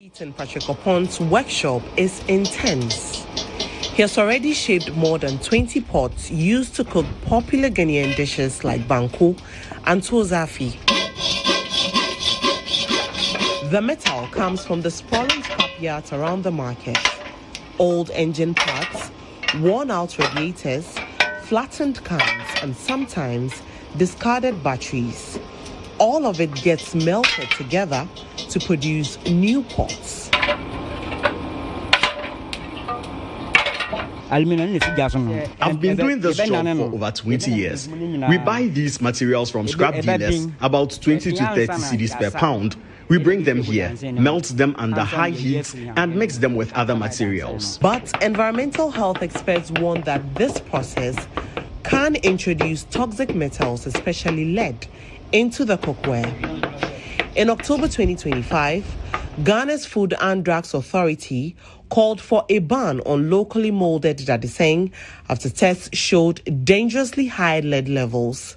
In Patrick Opon's workshop is intense. He has already shaped more than 20 pots used to cook popular Ghanaian dishes like banku and tozafi. The metal comes from the sprawling scrapyards around the market. Old engine parts, worn-out radiators, flattened cans, and sometimes discarded batteries. All of it gets melted together to produce new pots. I've been doing this job for over 20 years. We buy these materials from scrap dealers, about 20 to 30 cedis per pound. We bring them here, melt them under high heat, and mix them with other materials. But environmental health experts warn that this process can introduce toxic metals, especially lead, into the cookware. In October 2025, Ghana's Food and Drugs Authority called for a ban on locally molded dadiseng after tests showed dangerously high lead levels.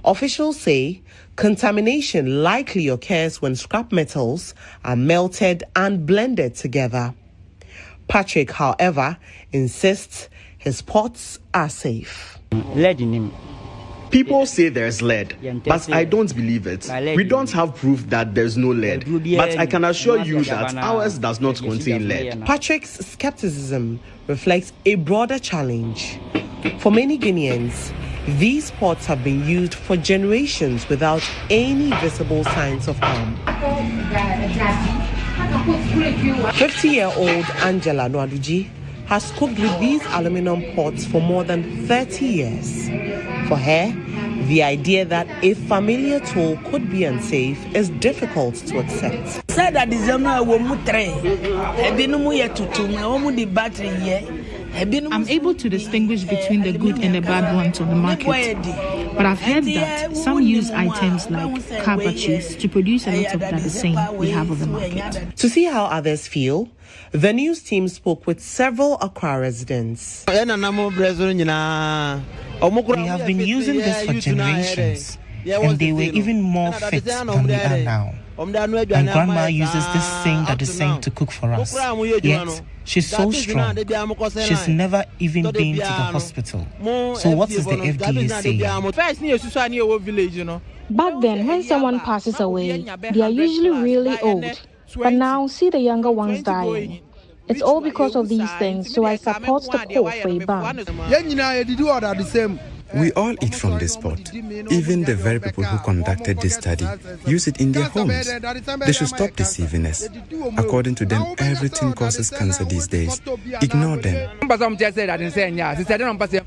Officials say contamination likely occurs when scrap metals are melted and blended together. Patrick, however, insists his pots are safe. Lead in him. People say there's lead, but I don't believe it. We don't have proof that there's no lead, but I can assure you that ours does not contain lead. Patrick's skepticism reflects a broader challenge. For many Guineans, these pots have been used for generations without any visible signs of harm. 50-year-old Angela Nwaduji has cooked with these aluminum pots for more than 30 years. For her, the idea that a familiar tool could be unsafe is difficult to accept. I'm able to distinguish between the good and the bad ones on the market. But I've heard that some use items like car batteries to produce a lot of that the same we have on the market. To see how others feel, the news team spoke with several Accra residents. We have been using this for generations, and they were even more fit than we are now. My grandma uses this thing that is saying to cook for us. Yet, she's so strong. She's never even been to the hospital. So what is the FDA saying? Back then, when someone passes away, they are usually really old. But now, see the younger ones dying. It's all because of these things, so I support the call for a ban. We all eat from this pot. Even the very people who conducted this study use it in their homes. They should stop deceiving us. According to them, everything causes cancer these days. Ignore them.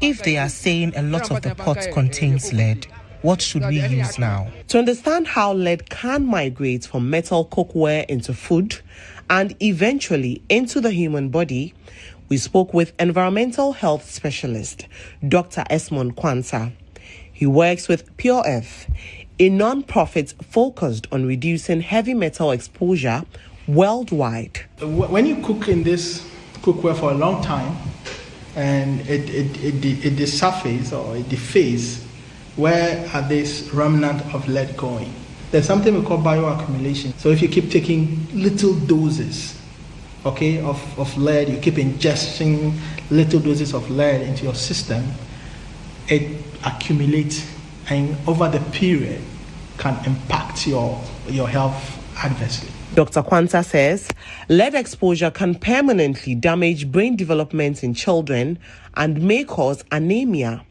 If they are saying a lot of the pot contains lead, what should we use now? To understand how lead can migrate from metal cookware into food and eventually into the human body, we spoke with environmental health specialist, Dr. Esmond Kwanzaa. He works with Pure Earth, a non-profit focused on reducing heavy metal exposure worldwide. When you cook in this cookware for a long time, and it desurfaces or it defaces, where are these remnant of lead going? There's something we call bioaccumulation. So if you keep taking little doses, of lead, you keep ingesting little doses of lead into your system, it accumulates and over the period can impact your health adversely. Dr. Kwanzaa says lead exposure can permanently damage brain development in children and may cause anemia,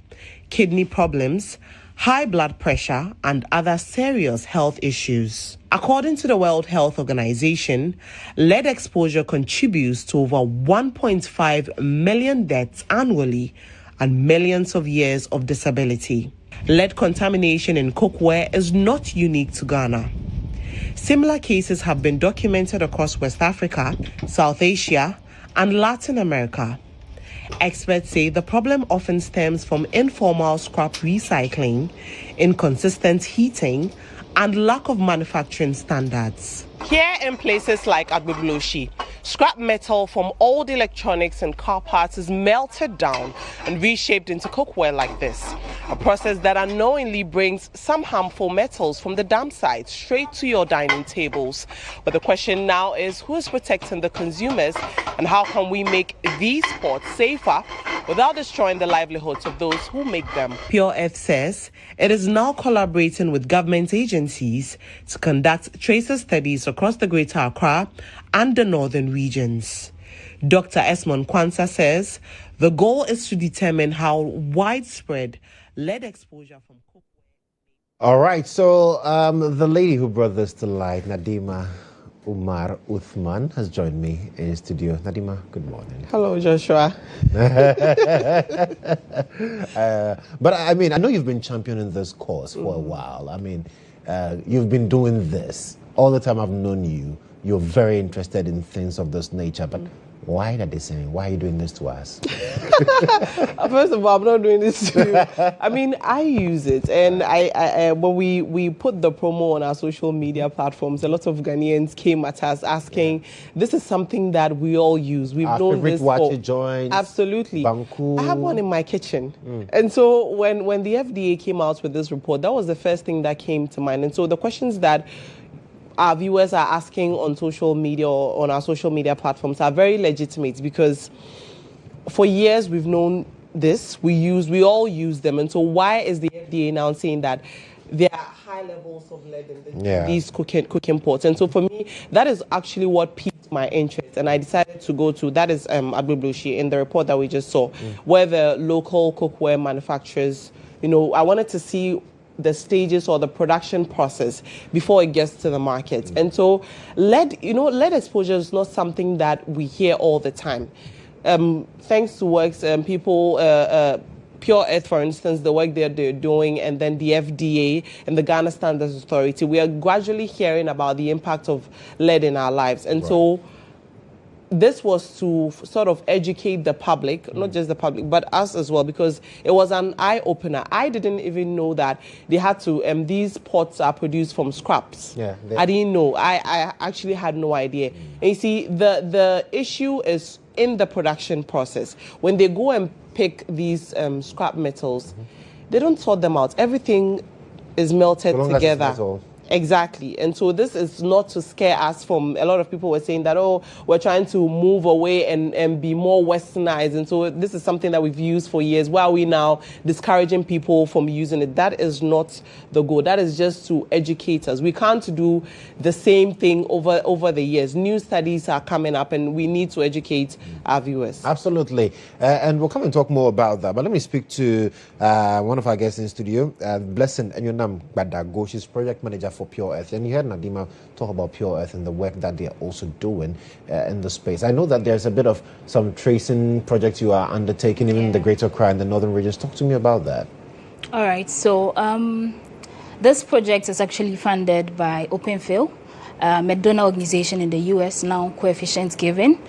kidney problems, high blood pressure, and other serious health issues. According to the World Health Organization, lead exposure contributes to over 1.5 million deaths annually and millions of years of disability. Lead contamination in cookware is not unique to Ghana. Similar cases have been documented across West Africa, South Asia, and Latin America. Experts say the problem often stems from informal scrap recycling, inconsistent heating, and lack of manufacturing standards. Here in places like Agbebloshi, scrap metal from old electronics and car parts is melted down and reshaped into cookware like this, a process that unknowingly brings some harmful metals from the dump site straight to your dining tables. But the question now is, who is protecting the consumers, and how can we make these pots safer without destroying the livelihoods of those who make them? Pure Earth says it is now collaborating with government agencies to conduct tracer studies across the Greater Accra and the northern regions. Dr. Esmond Kwanzaa says the goal is to determine how widespread lead exposure from cookware. All right, so the lady who brought this to light, Nadima Umar Uthman, has joined me in studio. Nadima, good morning. Hello, Joshua. But I mean, I know you've been championing this cause for a while. I mean, you've been doing this all the time I've known you. You're very interested in things of this nature, but why are they saying, why are you doing this to us? First of all, I'm not doing this to you. I mean, I use it, and I when we put the promo on our social media platforms, a lot of Ghanaians came at us asking, this is something that we all use. We've known this for joints, absolutely. Banku. I have one in my kitchen, and so when the FDA came out with this report, that was the first thing that came to mind. And so the questions that our viewers are asking on social media or on our social media platforms are very legitimate, because for years we've known this, we all use them. And so why is the FDA now saying that there are high levels of lead in these cooking pots? And so for me, that is actually what piqued my interest, and I decided to go to, that is Agbebloshi, in the report that we just saw, where the local cookware manufacturers, I wanted to see the stages or the production process before it gets to the market. And so lead exposure is not something that we hear all the time. Thanks to works, people, Pure Earth, for instance, the work they're doing, and then the FDA and the Ghana Standards Authority, we are gradually hearing about the impact of lead in our lives. And so this was to sort of educate the public, not just the public, but us as well, because it was an eye-opener. I didn't even know that they had to, these pots are produced from scraps. I didn't know. I actually had no idea. And you see, the issue is in the production process. When they go and pick these scrap metals, they don't sort them out. Everything is melted together. Exactly. And so this is not to scare us from, a lot of people were saying that, we're trying to move away and be more westernized. And so this is something that we've used for years. Why are we now discouraging people from using it? That is not the goal. That is just to educate us. We can't do the same thing over the years. New studies are coming up, and we need to educate our viewers. Absolutely. And we'll come and talk more about that. But let me speak to one of our guests in the studio, Blessing Enyonam Badago. She's project manager for Pure Earth. And you heard Nadima talk about Pure Earth and the work that they're also doing in the space. I know that there's a bit of some tracing projects you are undertaking, even in the Greater Accra and the northern regions. Talk to me about that. All right. So this project is actually funded by OpenFail, a donor organization in the US, now coefficient given.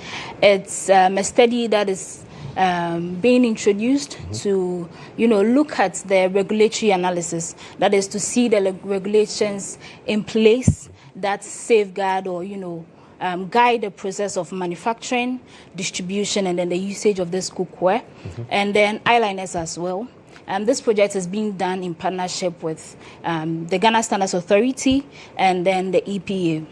It's a study that is being introduced to, look at the regulatory analysis. That is to see the regulations in place that safeguard or, guide the process of manufacturing, distribution, and then the usage of this cookware, and then eyeliners as well. This project is being done in partnership with the Ghana Standards Authority and then the EPA.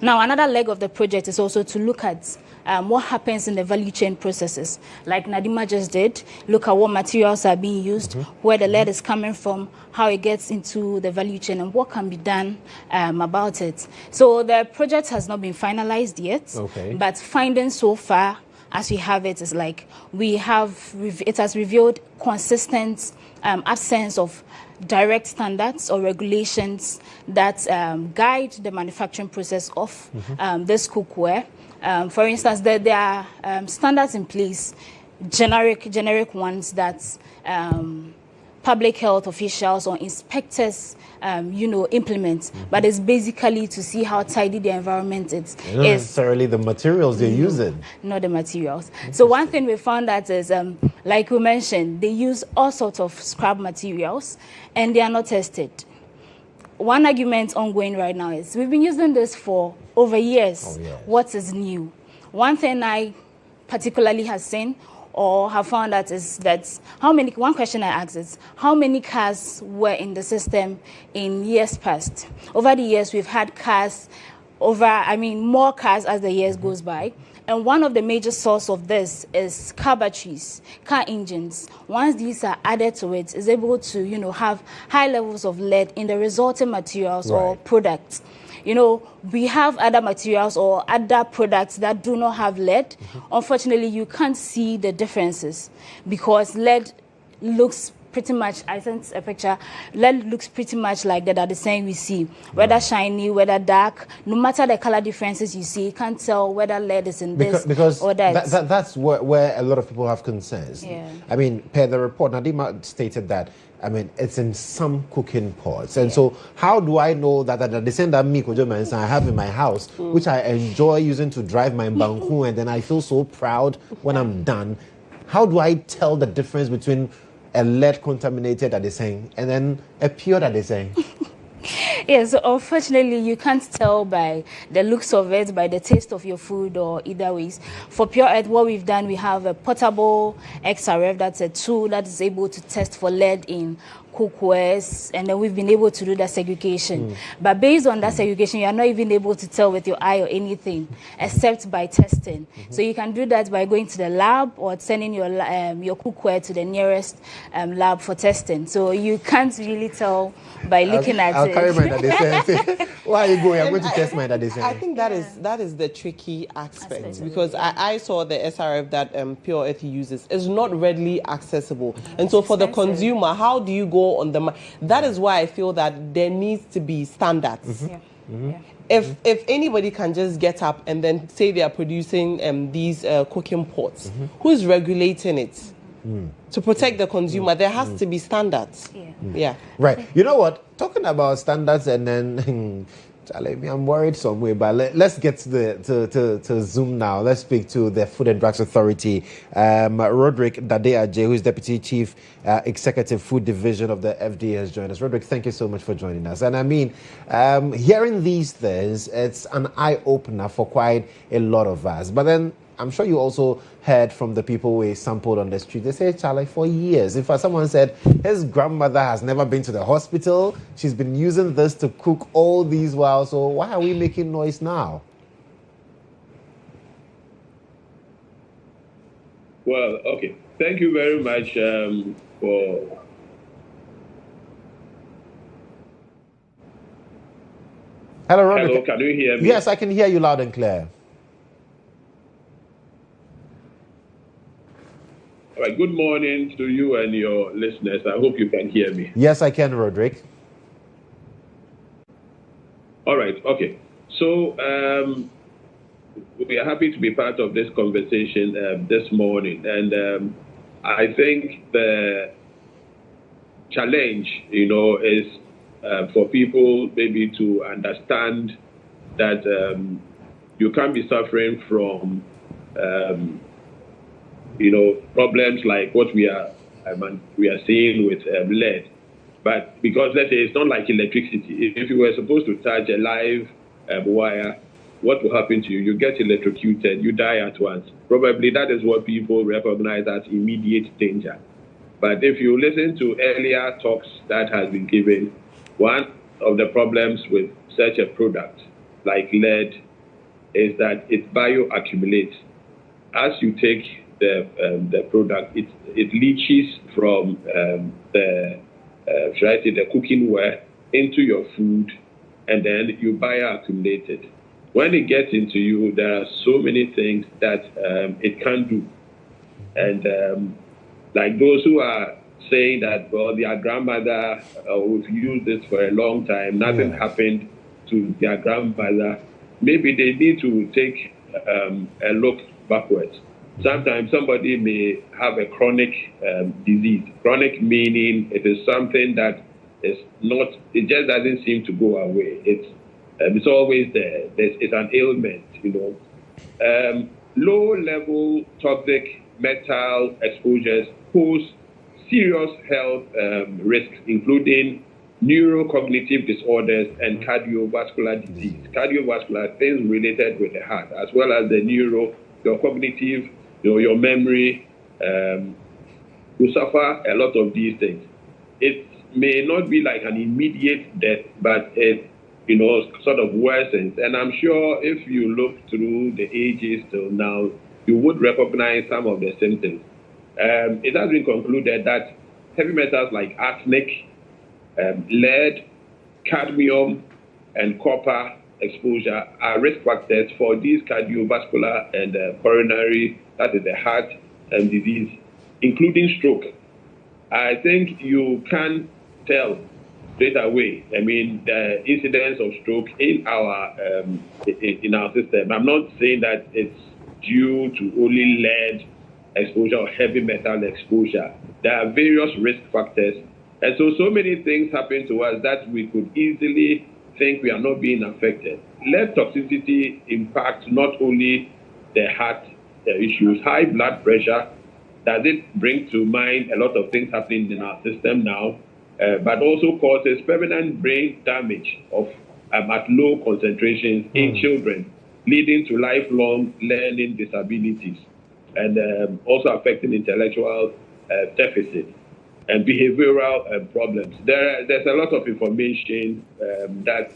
Now, another leg of the project is also to look at what happens in the value chain processes. Like Nadima just did, look at what materials are being used, where the lead is coming from, how it gets into the value chain, and what can be done about it. So the project has not been finalized yet, but findings so far, as we have it, is like it has revealed consistent absence of direct standards or regulations that guide the manufacturing process of this cookware. For instance, there are standards in place, generic ones that public health officials or inspectors, implement. But it's basically to see how tidy the environment is. Not necessarily the materials they're using. Not the materials. So one thing we found that is, like we mentioned, they use all sorts of scrap materials, and they are not tested. one argument ongoing right now is we've been using this for over years. Oh, yes. What is new? One thing I particularly have seen or have found out is that one question I asked is, how many cars were in the system in years past? Over the years, we've had more cars as the years goes by. And one of the major sources of this is car batteries, car engines. Once these are added to it, it's able to, have high levels of lead in the resulting materials or products. We have other materials or other products that do not have lead. Unfortunately, you can't see the differences because lead looks pretty much, I sent a picture, lead looks pretty much like that, the same we see. Whether shiny, whether dark, no matter the color differences you see, you can't tell whether lead is in this or that. That's where a lot of people have concerns. Yeah. I mean, per the report, Nadima stated that, it's in some cooking pots. And so how do I know that the same that me, Kodjo Mensah, I have in my house, which I enjoy using to drive my banku, and then I feel so proud when I'm done. How do I tell the difference between a lead contaminated that they're saying and then a pure that they're saying? Yes, so unfortunately, you can't tell by the looks of it, by the taste of your food, or either ways. For Pure Earth, what we've done, we have a portable XRF. That's a tool that is able to test for lead in cookwares, and then we've been able to do that segregation. But based on that segregation, you are not even able to tell with your eye or anything, except by testing. So you can do that by going to the lab or sending your cookware to the nearest lab for testing. So you can't really tell by looking at it. I'll carry mine at the same. Where are you going? I'm going to test mine at the same. I think that is the tricky aspect, because I saw the SRF that Pure Earth uses is not readily accessible. And so for the consumer, how do you go on the... That is why I feel that there needs to be standards. If anybody can just get up and then say they are producing these cooking pots, who is regulating it? To protect the consumer, there has to be standards. Yeah. Right. You know what? Talking about standards, and then I'm worried some way, but let's get to Zoom now. Let's speak to the Food and Drugs Authority. Roderick Dade-Ajay, who is Deputy Chief Executive Food Division of the FDA, has joined us. Roderick, thank you so much for joining us. And hearing these things, it's an eye-opener for quite a lot of us. But then I'm sure you also heard from the people we sampled on the street. They say, Charlie, for years. If someone said his grandmother has never been to the hospital, she's been using this to cook all these while, so why are we making noise now? Well, okay. Thank you very much for... Hello, Roderick. Hello, can you hear me? Yes, I can hear you loud and clear. All right, good morning to you and your listeners. I hope you can hear me. Yes, I can, Roderick. All right, okay. So we are happy to be part of this conversation this morning. And I think the challenge, is for people maybe to understand that you can't be suffering from problems like what we are seeing with lead. But because, let's say, it's not like electricity. If you were supposed to touch a live wire, what will happen to you? You get electrocuted, you die at once. Probably that is what people recognize as immediate danger. But if you listen to earlier talks that has been given, one of the problems with such a product like lead is that it bioaccumulates. As you take the product, it leaches from the cooking ware into your food, and then you bioaccumulate it. When it gets into you, there are so many things that it can do. And like those who are saying that, well, their grandmother we've used this for a long time, nothing happened to their grandmother, maybe they need to take a look backwards. Sometimes somebody may have a chronic disease. Chronic meaning it is something that is not, it just doesn't seem to go away. It's always there. It's an ailment, Low-level toxic metal exposures pose serious health risks, including neurocognitive disorders, and cardiovascular disease. Cardiovascular, things related with the heart, as well as the neuro, your cognitive, your memory, will suffer a lot of these things. It may not be like an immediate death, but it, sort of worsens. And I'm sure if you look through the ages till now, you would recognize some of the symptoms. It has been concluded that heavy metals like arsenic, lead, cadmium, and copper exposure are risk factors for these cardiovascular and coronary, that is the heart disease, including stroke. I think you can tell straight away. I mean, the incidence of stroke in our system. I'm not saying that it's due to only lead exposure or heavy metal exposure. There are various risk factors. And so many things happen to us that we could easily think we are not being affected. Lead toxicity impacts not only the heart issues, high blood pressure. Does it bring to mind a lot of things happening in our system now, but also causes permanent brain damage at low concentrations in children, leading to lifelong learning disabilities, and also affecting intellectual deficits and behavioral problems. There's a lot of information that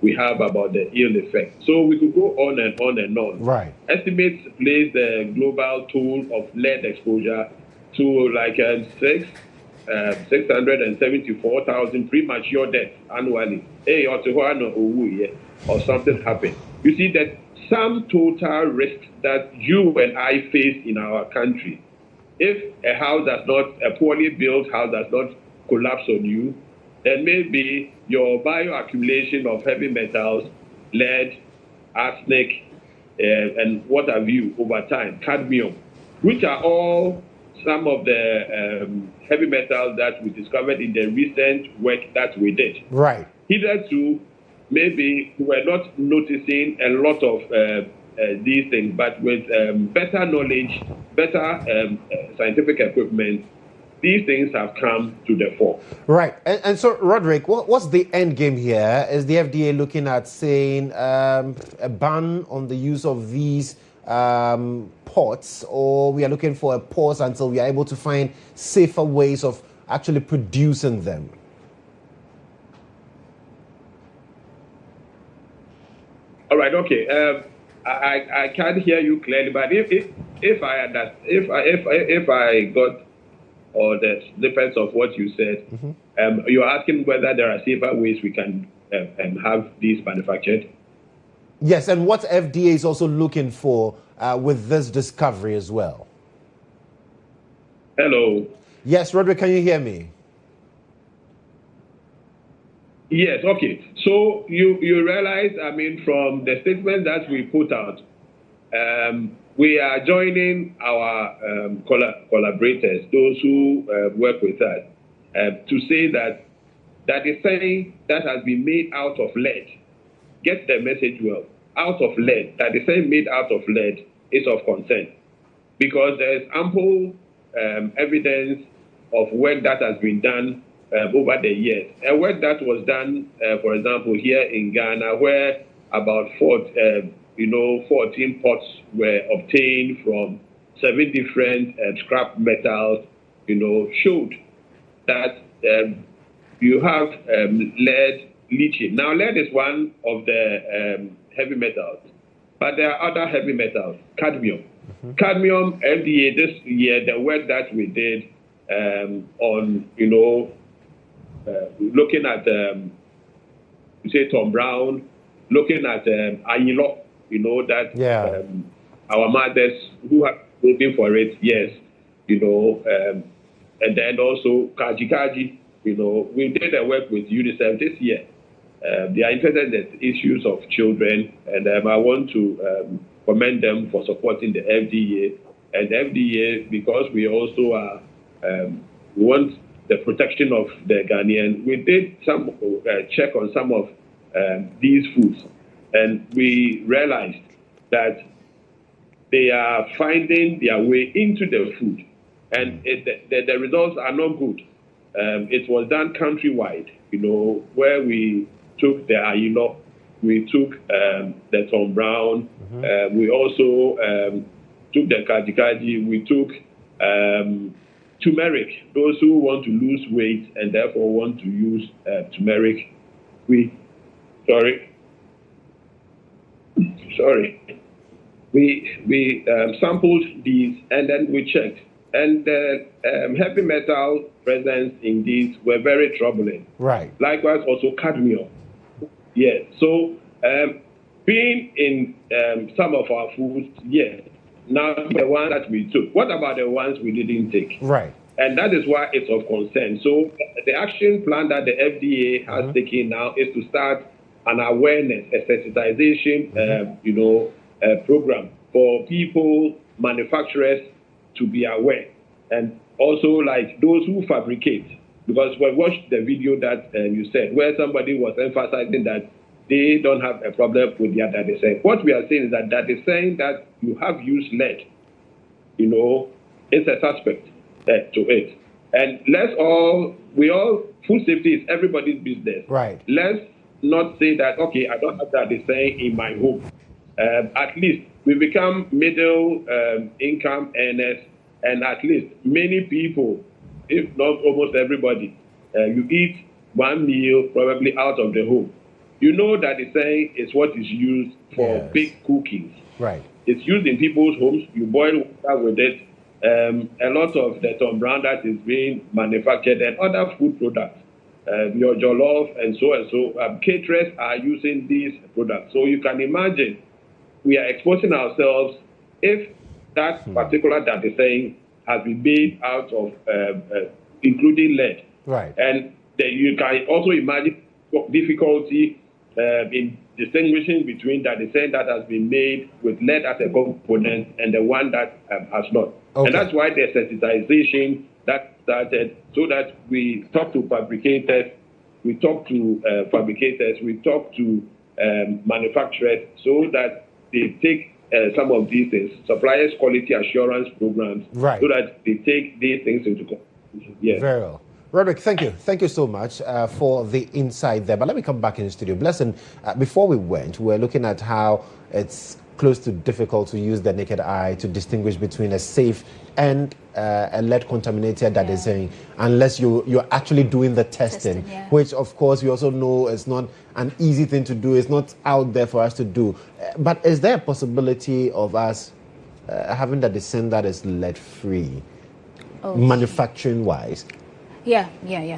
we have about the ill effects. So we could go on and on and on. Right. Estimates place the global toll of lead exposure to like 674,000 premature deaths annually. Or something happened. You see that some total risks that you and I face in our country. If a poorly built house does not collapse on you, then maybe your bioaccumulation of heavy metals, lead, arsenic, and what have you over time, cadmium, which are all some of the heavy metals that we discovered in the recent work that we did. Right. Hitherto, maybe we were not noticing a lot of these things, but with better knowledge, better scientific equipment, these things have come to the fore. Right. And so, Roderick, what's the end game here? Is the FDA looking at saying a ban on the use of these pots, or we are looking for a pause until we are able to find safer ways of actually producing them? All right. Okay. I can't hear you clearly, but if I got all the snippets of what you said, you're asking whether there are safer ways we can have these manufactured. Yes, and what FDA is also looking for with this discovery as well. Hello. Yes, Roderick, can you hear me? Yes, okay. So you realize, I mean, from the statement that we put out, we are joining our collaborators, those who work with us, to say that the thing that has been made out of lead, get the message well, out of lead, that the thing made out of lead is of concern, because there is ample evidence of work that has been done over the years. A work that was done, for example, here in Ghana, where about 14 pots were obtained from 7 different scrap metals, showed that you have lead leaching. Now, lead is one of the heavy metals, but there are other heavy metals, cadmium. Cadmium, FDA, this year, the work that we did on, looking at, Tom Brown, looking at Ayilo, that our mothers who have waiting for it, yes, and then also Kaji, we did a work with UNICEF this year. They are interested in the issues of children, and I want to commend them for supporting the FDA. And the FDA, because we also are, we want the protection of the Ghanaian, we did some check on some of these foods, and we realized that they are finding their way into the food, and the results are not good. it was done countrywide, where we took the Ayino, we took the Tom Brown, we also took the Kajikaji, we took turmeric. Those who want to lose weight and therefore want to use turmeric, we sampled these and then we checked. And the heavy metal presence in these were very troubling. Right. Likewise, also cadmium. Yeah. So being in some of our foods, yes. Now the one that we took. What about the ones we didn't take? Right. And that is why it's of concern. So the action plan that the FDA has taken now is to start an awareness, a sensitization, program for people, manufacturers, to be aware, and also like those who fabricate. Because we watched the video that you said, where somebody was emphasizing that they don't have a problem with their daddy saying. What we are saying is that is saying that you have used lead. It's a suspect to it. And food safety is everybody's business. Right. Let's not say that, okay, I don't have daddy saying in my home. At least we become middle income earners, and at least many people, if not almost everybody, you eat one meal probably out of the home. That the saying is what is used for big cookings. Right. It's used in people's homes. You boil water with it. A lot of the Tom Brown that is being manufactured and other food products, your jollof and so. Caterers are using these products. So you can imagine we are exposing ourselves if that particular that is saying has been made out of including lead. Right. And you can also imagine difficulty in distinguishing between that the saying that has been made with lead as a component and the one that has not. Okay. And that's why the sensitization that started, so that we talk to fabricators, we talk to manufacturers, so that they take some of these things, suppliers quality assurance programs, right, so that they take these things into consideration. Yes. Very well. Roderick, thank you. Thank you so much for the insight there. But let me come back in the studio. Blessing, before we went, we were looking at how it's close to difficult to use the naked eye to distinguish between a safe and a lead contaminated that is saying, unless you're actually doing the testing, which of course we also know is not an easy thing to do. It's not out there for us to do. But is there a possibility of us having the descent that is lead free, manufacturing wise? Yeah.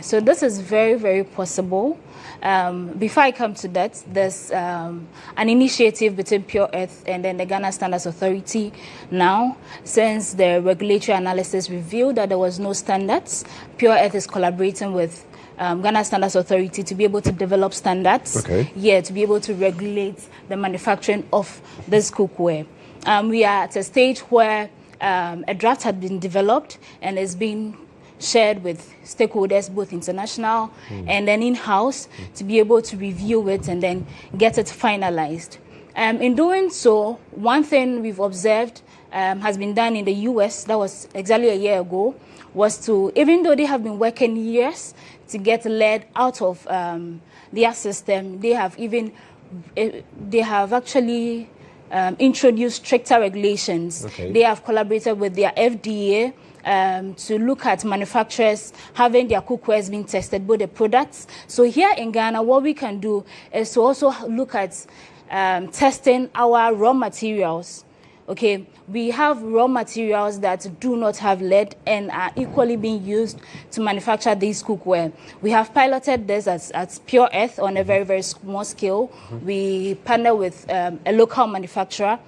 So this is very, very possible. Before I come to that, there's an initiative between Pure Earth and then the Ghana Standards Authority now. Since the regulatory analysis revealed that there was no standards, Pure Earth is collaborating with Ghana Standards Authority to be able to develop standards. To be able to regulate the manufacturing of this cookware. We are at a stage where a draft had been developed and is being shared with stakeholders, both international and then in-house, to be able to review it and then get it finalized. In doing so, one thing we've observed has been done in the US, that was exactly a year ago, was to, even though they have been working years to get lead out of their system, they have actually introduced stricter regulations. They have collaborated with their FDA to look at manufacturers having their cookwares being tested, both the products. So here in Ghana, what we can do is to also look at testing our raw materials. We have raw materials that do not have lead and are equally being used to manufacture these cookware. We have piloted this at Pure Earth on a very, very small scale. We partner with a local manufacturer.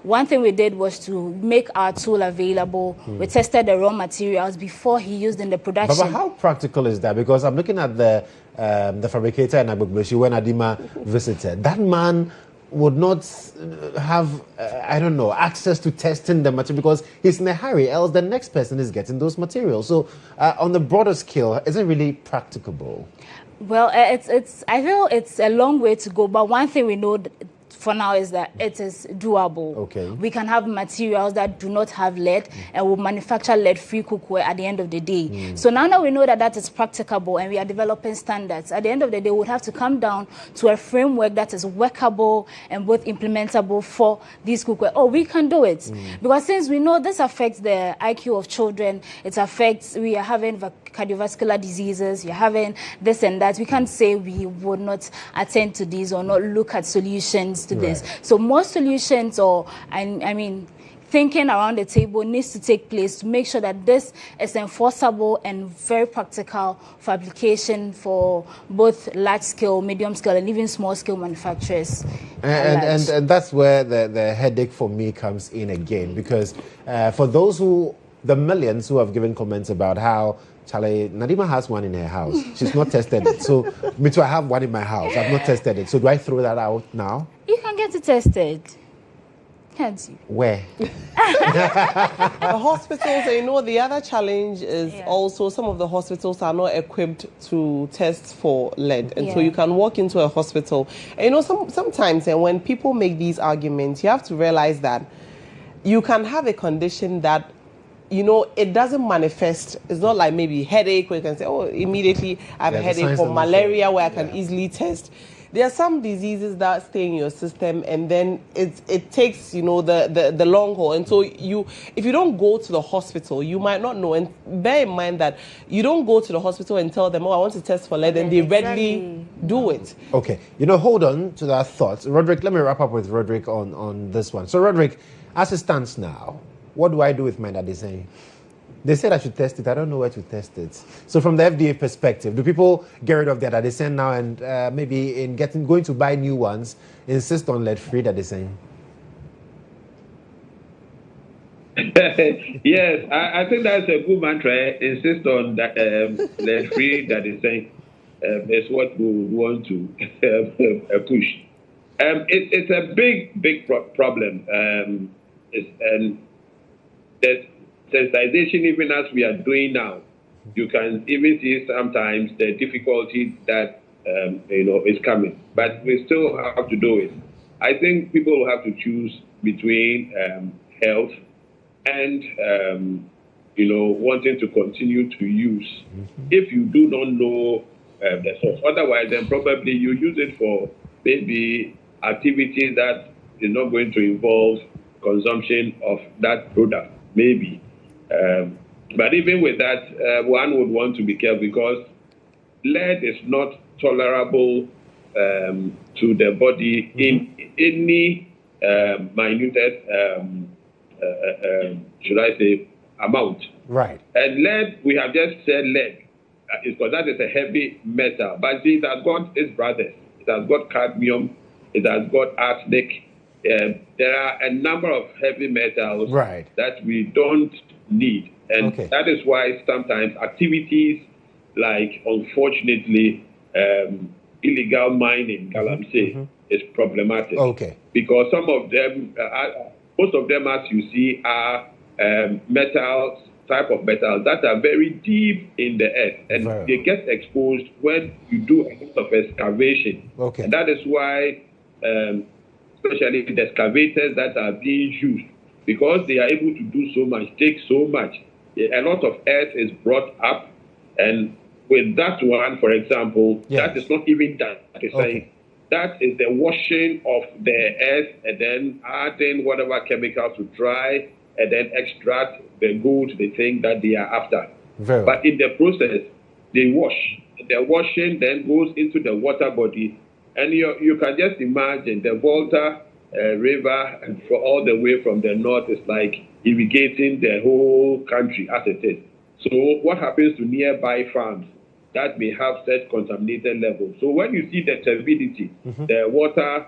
One thing we did was to make our tool available. We tested the raw materials before he used in the production. But how practical is that? Because I'm looking at the fabricator in Agbegbeshi when Adima visited. That man would not have, access to testing the material because he's in a hurry, else the next person is getting those materials. So on the broader scale, is it really practicable? Well, I feel it's a long way to go, but one thing we know for now is that it is doable. Okay. We can have materials that do not have lead and will manufacture lead-free cookware at the end of the day. So now that we know that that is practicable and we are developing standards, at the end of the day, we would have to come down to a framework that is workable and both implementable for these cookware. Oh, we can do it. Because since we know this affects the IQ of children, it affects, we are having cardiovascular diseases, you're having this and that. We can't say we would not attend to these or not look at solutions to this. So more solutions, or I mean, thinking around the table needs to take place to make sure that this is enforceable and very practical for application for both large-scale, medium-scale, and even small-scale manufacturers. And that's where the headache for me comes in again, because for those the millions who have given comments about how Charlie, Nadima has one in her house. She's not tested it. So, me too, I have one in my house. I've not tested it. So, do I throw that out now? You can get it tested. Can't you? Where? The hospitals, you know, the other challenge is also some of the hospitals are not equipped to test for lead. And so you can walk into a hospital. And, you know, sometimes when people make these arguments, you have to realize that you can have a condition that, you know, it doesn't manifest. It's not like maybe headache where you can say, oh, immediately I have a headache, or malaria where I can easily test. There are some diseases that stay in your system, and then it takes, you know, the long haul. And so if you don't go to the hospital, you might not know. And bear in mind that you don't go to the hospital and tell them, oh, I want to test for lead, and they readily do it. Okay. You know, hold on to that thought. Roderick, let me wrap up with Roderick on this one. So, Roderick, as it stands now, what do I do with mine that they're saying? They said I should test it. I don't know where to test it. So from the FDA perspective, do people get rid of that they're saying now, and maybe in going to buy new ones, insist on lead-free that they're saying? Yes, I think that's a good mantra. Insist on that lead-free that they're saying is what we want to push. It's a big problem. There's sensitization, even as we are doing now. You can even see sometimes the difficulty that is coming, but we still have to do it. I think people will have to choose between health and wanting to continue to use. If you do not know the source, otherwise, then probably you use it for maybe activities that is not going to involve consumption of that product. Maybe. But even with that, one would want to be careful, because lead is not tolerable to the body in any minute, should I say, amount. Right. And lead, we have just said lead, because that is a heavy metal. But it has got its brothers. It has got cadmium. It has got arsenic. There are a number of heavy metals that we don't need. And that is why sometimes activities like, unfortunately, illegal mining, galamsey, is problematic. Because some of them, most of them, as you see, are type of metals that are very deep in the earth. And they get exposed when you do a lot of excavation. And that is why especially the excavators that are being used, because they are able to do so much, take so much. A lot of earth is brought up, and with that one, for example, that is not even that. It's saying that is the washing of the earth and then adding whatever chemicals to dry and then extract the gold, the thing that they are after. But in the process, they wash. The washing then goes into the water body. And you can just imagine the Volta River, and for all the way from the north, is like irrigating the whole country as it is. So what happens to nearby farms that may have such contaminated levels? So when you see the turbidity, the water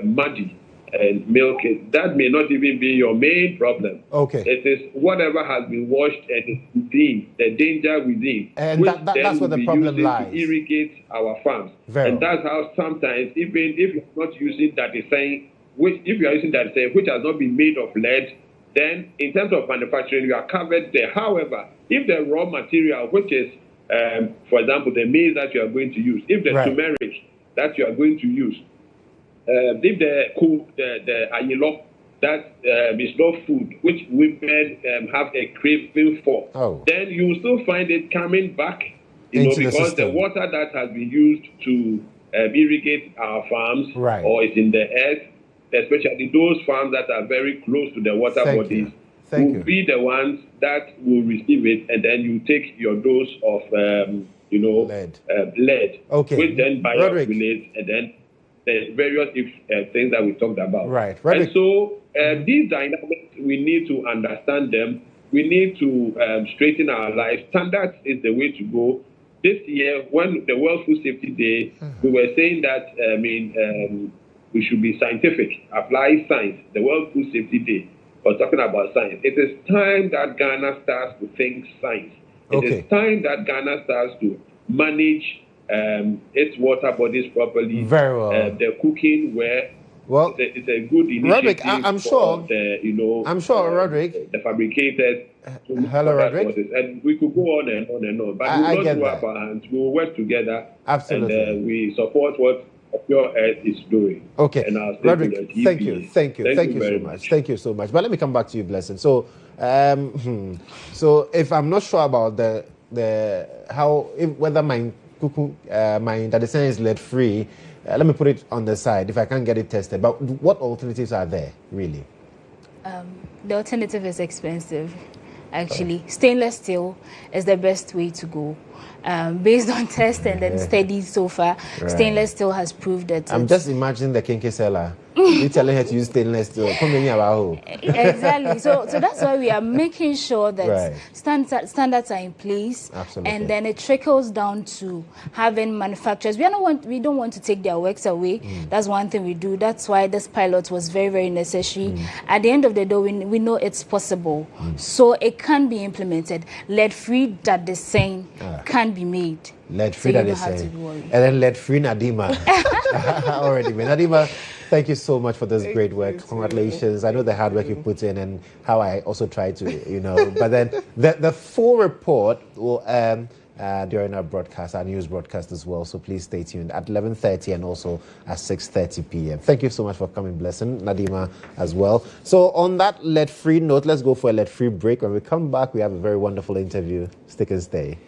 muddy and milky, that may not even be your main problem. It is whatever has been washed and is within, the danger within. And that's where the problem lies. To irrigate our farms. And that's how sometimes, even if you're not using that design, which has not been made of lead, then in terms of manufacturing, you are covered there. However, if the raw material, which is, for example, the maize that you are going to use, if the turmeric that you are going to use, if the ayilo that is not food, which women have a craving for, then you will still find it coming back, because the water that has been used to irrigate our farms, or is in the earth, especially those farms that are very close to the water bodies, will be the ones that will receive it, and then you take your dose of, lead, which then bioaccumulates, and then the various things that we talked about. And so these dynamics, we need to understand them. We need to straighten our lives. Standards is the way to go. This year, when the World Food Safety Day, we were saying that, we should be scientific, apply science. The World Food Safety Day was talking about science. It is time that Ghana starts to think science. It is time that Ghana starts to manage its water bodies properly. Very well. The cooking where it's a good initiative. Roderick, I'm sure. I'm sure, Roderick. The fabricators. Hello, Roderick. And we could go on and on and on. But we will not throw up our hands. We will work together. Absolutely. And we support what Pure Earth is doing. Okay. Roderick, thank you so much. Thank you so much. But let me come back to you, Blessing. So, so if I'm not sure about whether my medicine is lead free, let me put it on the side if I can't get it tested. But what alternatives are there, really? The alternative is expensive. Actually, stainless steel is the best way to go. Based on tests and then studies so far, stainless steel has proved that. I'm just imagining the kinky seller. You're telling her to use stainless steel. Exactly. So that's why we are making sure that standards are in place. Absolutely. And then it trickles down to having manufacturers. We don't want to take their works away. That's one thing we do. That's why this pilot was very, very necessary. At the end of the day, we know it's possible. So it can be implemented. Lead-free that the same can be made. Lead-free that the same. And then lead-free Nadima. Already made. Nadima, thank you so much for this great work. Congratulations. I know the hard work you put in and how I also try to, But then the full report will during our broadcast, our news broadcast as well. So please stay tuned at 11:30 and also at 6:30 p.m. Thank you so much for coming, Blessing. Nadima as well. So on that lead-free note, let's go for a lead-free break. When we come back, we have a very wonderful interview. Stick and stay.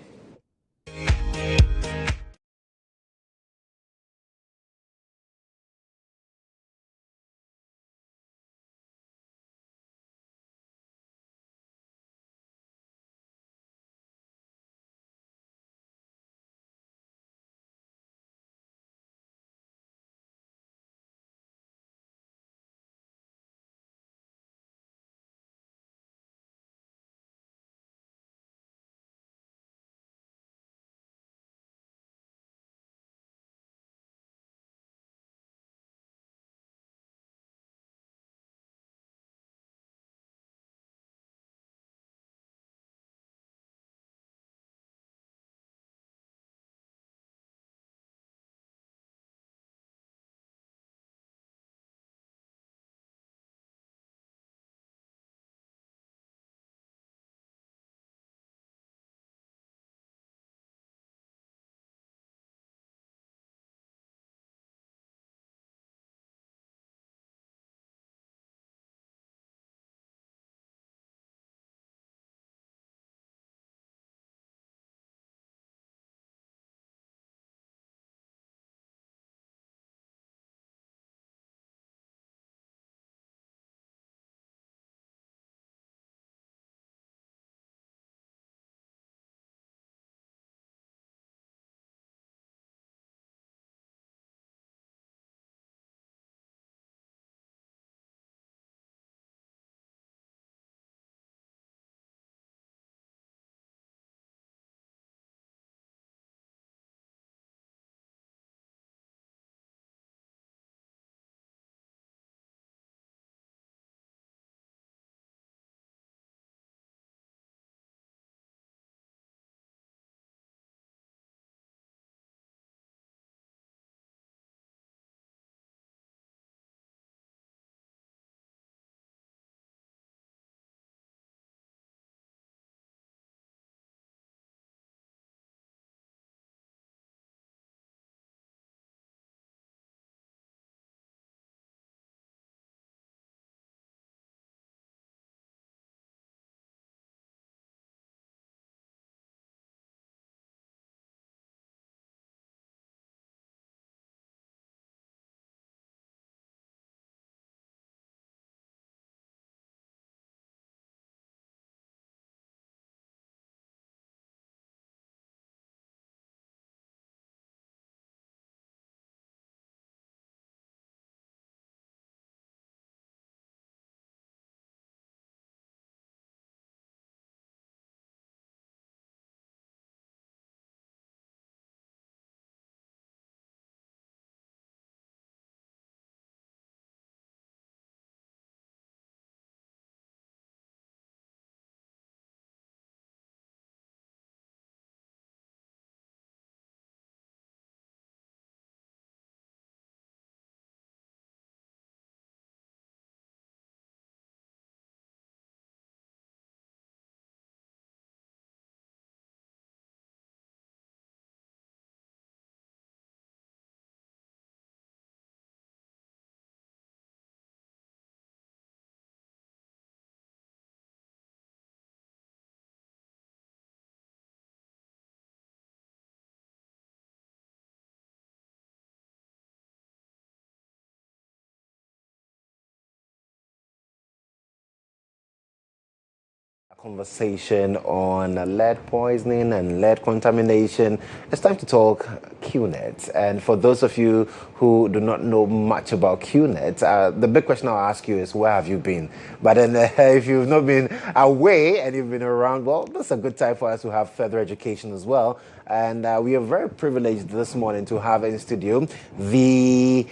conversation on lead poisoning and lead contamination. It's time to talk QNet. And for those of you who do not know much about QNet, the big question I'll ask you is, where have you been? But then if you've not been away and you've been around, well, that's a good time for us to have further education as well. And we are very privileged this morning to have in studio the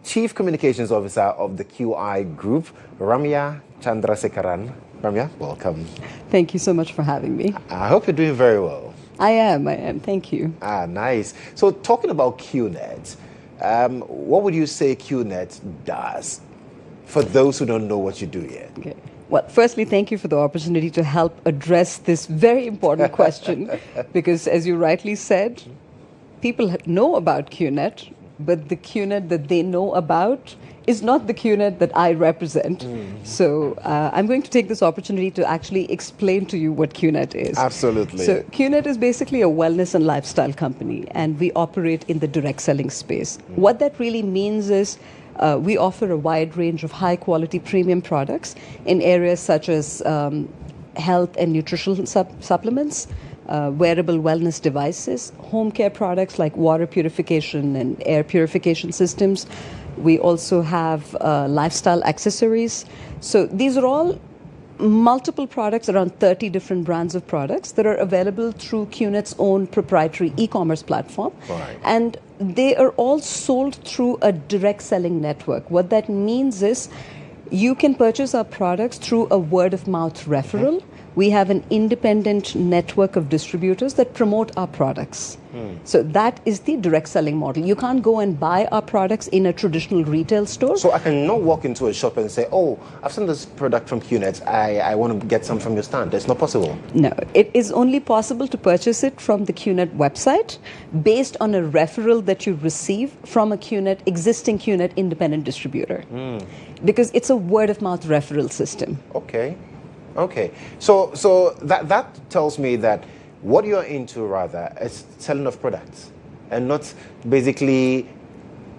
Chief Communications Officer of the QI Group, Ramya Chandrasekaran. Ramya, welcome. Thank you so much for having me. I hope you're doing very well. I am. Thank you. Nice. So talking about QNet, what would you say QNet does for those who don't know what you do yet? Okay. Well, firstly, thank you for the opportunity to help address this very important question, because as you rightly said, people know about QNet, but the QNet that they know about is not the QNet that I represent. So I'm going to take this opportunity to actually explain to you what QNet is. Absolutely. So QNet is basically a wellness and lifestyle company, and we operate in the direct selling space. What that really means is we offer a wide range of high-quality premium products in areas such as health and nutritional supplements, wearable wellness devices, home care products like water purification and air purification systems. We also have lifestyle accessories. So these are all multiple products, around 30 different brands of products that are available through QNet's own proprietary e-commerce platform. Right. And they are all sold through a direct selling network. What that means is you can purchase our products through a word-of-mouth referral. We have an independent network of distributors that promote our products. So that is the direct selling model. You can't go and buy our products in a traditional retail store. So I cannot walk into a shop and say, oh, I've seen this product from QNet. I want to get some from your stand. It's not possible. No, it is only possible to purchase it from the QNet website based on a referral that you receive from a existing QNet independent distributor. Because it's a word-of-mouth referral system. Okay. So that tells me that what you're into, rather, is selling of products and not basically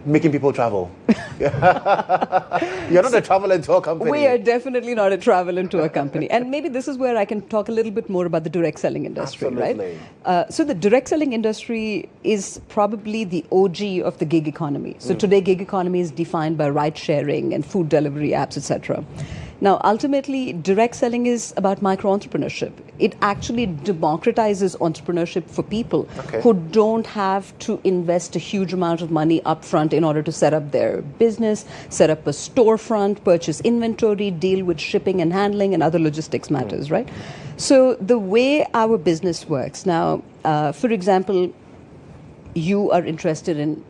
making people travel. You're not a travel and tour company. We are definitely not a travel and tour company. And maybe this is where I can talk a little bit more about the direct selling industry, Absolutely. right? So the direct selling industry is probably the OG of the gig economy. So today, gig economy is defined by ride sharing and food delivery apps, etc. Now, ultimately, direct selling is about micro-entrepreneurship. It actually democratizes entrepreneurship for people who don't have to invest a huge amount of money upfront in order to set up their business, set up a storefront, purchase inventory, deal with shipping and handling and other logistics matters, right? So the way our business works now, for example, you are interested in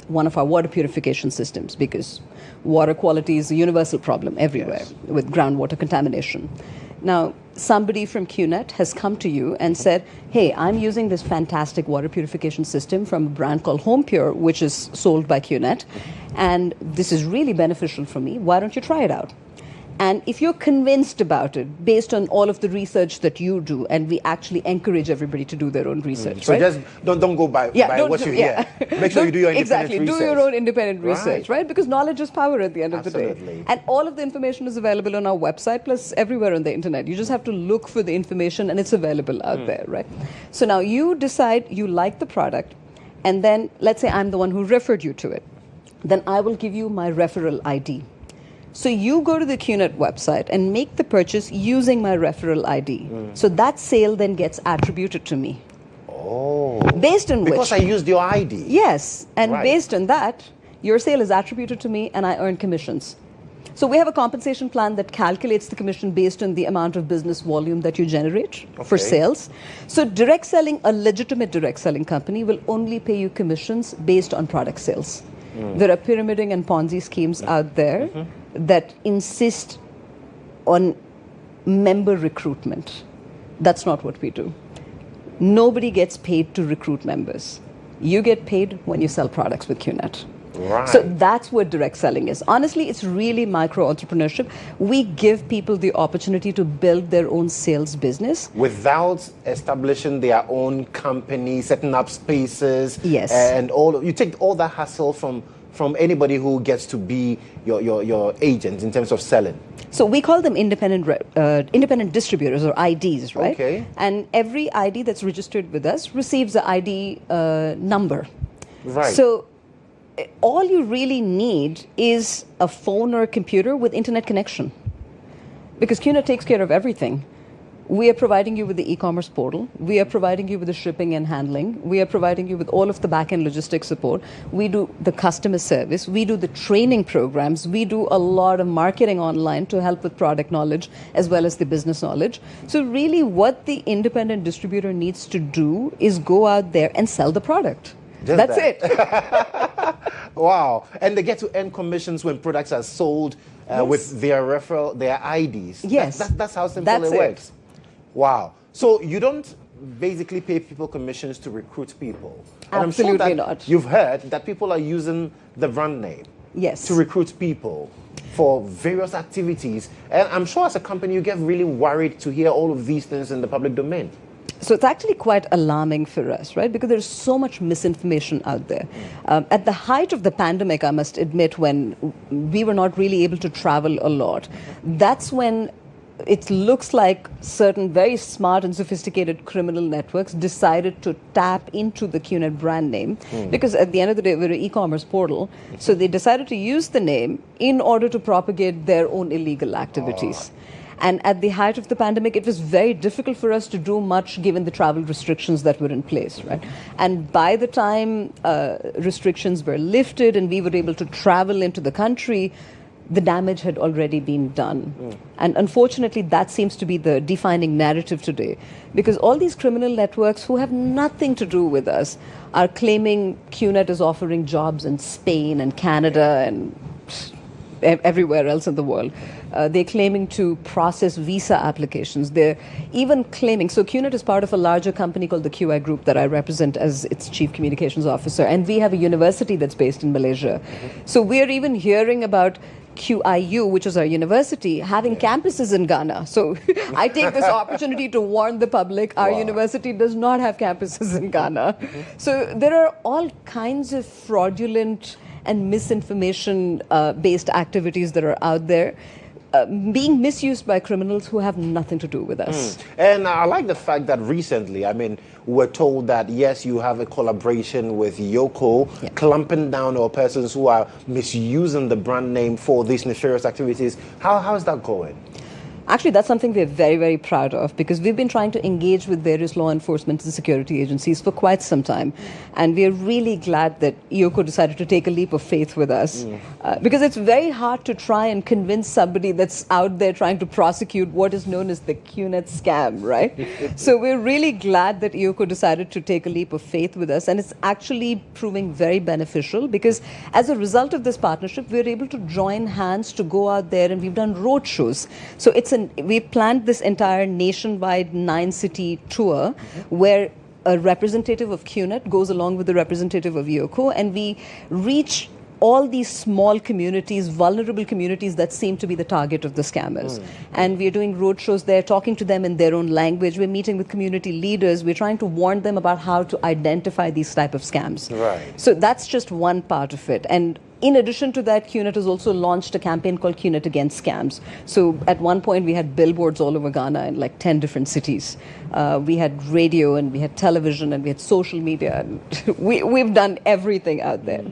one of our water purification systems because water quality is a universal problem everywhere with groundwater contamination. Now, somebody from QNet has come to you and said, hey, I'm using this fantastic water purification system from a brand called Home Pure, which is sold by QNet, and this is really beneficial for me. Why don't you try it out? And if you're convinced about it, based on all of the research that you do, and we actually encourage everybody to do their own research, so right? just don't go by what you hear. Make sure you do your independent research. Do your own independent research, right? Because knowledge is power at the end of the day. And all of the information is available on our website, plus everywhere on the internet. You just have to look for the information, and it's available out there, right? So now you decide you like the product, and then let's say I'm the one who referred you to it. Then I will give you my referral ID. So you go to the QNet website and make the purchase using my referral ID. So that sale then gets attributed to me. Oh. Based on because I used your ID. Yes. And based on that, your sale is attributed to me and I earn commissions. So we have a compensation plan that calculates the commission based on the amount of business volume that you generate for sales. So direct selling, a legitimate direct selling company will only pay you commissions based on product sales. There are pyramiding and Ponzi schemes out there that insist on member recruitment. That's not what we do. Nobody gets paid to recruit members. You get paid when you sell products with QNet. Right. So that's what direct selling is. Honestly, it's really micro-entrepreneurship. We give people the opportunity to build their own sales business. Without establishing their own company, setting up spaces. Yes. And you take all that hassle from from anybody who gets to be your agent in terms of selling? So we call them independent distributors, or IDs, right? Okay. And every ID that's registered with us receives an ID number. Right. So all you really need is a phone or a computer with internet connection, because QNet takes care of everything. We are providing you with the e-commerce portal. We are providing you with the shipping and handling. We are providing you with all of the back-end logistics support. We do the customer service. We do the training programs. We do a lot of marketing online to help with product knowledge as well as the business knowledge. So really what the independent distributor needs to do is go out there and sell the product. That's it. Wow. And they get to earn commissions when products are sold with their referral, their IDs. Yes. That's how simple it works. Wow. So you don't basically pay people commissions to recruit people. And Absolutely I'm sure that not. You've heard that people are using the brand name to recruit people for various activities. And I'm sure as a company you get really worried to hear all of these things in the public domain. So it's actually quite alarming for us, right? Because there's so much misinformation out there. At the height of the pandemic, I must admit, when we were not really able to travel a lot, that's when it looks like certain very smart and sophisticated criminal networks decided to tap into the QNet brand name, because at the end of the day, we're an e-commerce portal. So they decided to use the name in order to propagate their own illegal activities. And at the height of the pandemic, it was very difficult for us to do much given the travel restrictions that were in place, right? And by the time restrictions were lifted and we were able to travel into the country, the damage had already been done. And unfortunately, that seems to be the defining narrative today, because all these criminal networks who have nothing to do with us are claiming QNet is offering jobs in Spain and Canada and everywhere else in the world. They're claiming to process visa applications. They're even claiming, so QNet is part of a larger company called the QI Group that I represent as its chief communications officer, and we have a university that's based in Malaysia. So we're even hearing about QIU, which is our university, having campuses in Ghana. So I take this opportunity to warn the public, our university does not have campuses in Ghana. So there are all kinds of fraudulent and misinformation-based activities that are out there, being misused by criminals who have nothing to do with us. And I like the fact that recently, we're told that, yes, you have a collaboration with GHOne, clamping down on persons who are misusing the brand name for these nefarious activities. How is that going? Actually, that's something we're very, very proud of, because we've been trying to engage with various law enforcement and security agencies for quite some time. And we're really glad that GHOne decided to take a leap of faith with us, because it's very hard to try and convince somebody that's out there trying to prosecute what is known as the QNet scam, right? So we're really glad that GHOne decided to take a leap of faith with us. And it's actually proving very beneficial, because as a result of this partnership, we're able to join hands to go out there, and we've done road shows. So we planned this entire nationwide 9-city tour where a representative of QNet goes along with the representative of GHOne, and we reach all these small communities, vulnerable communities that seem to be the target of the scammers. And we're doing road shows there, talking to them in their own language. We're meeting with community leaders. We're trying to warn them about how to identify these type of scams. Right. So that's just one part of it. And in addition to that, QNet has also launched a campaign called QNet Against Scams. So at one point, we had billboards all over Ghana in like 10 different cities. We had radio, and we had television, and we had social media. And we've done everything out there.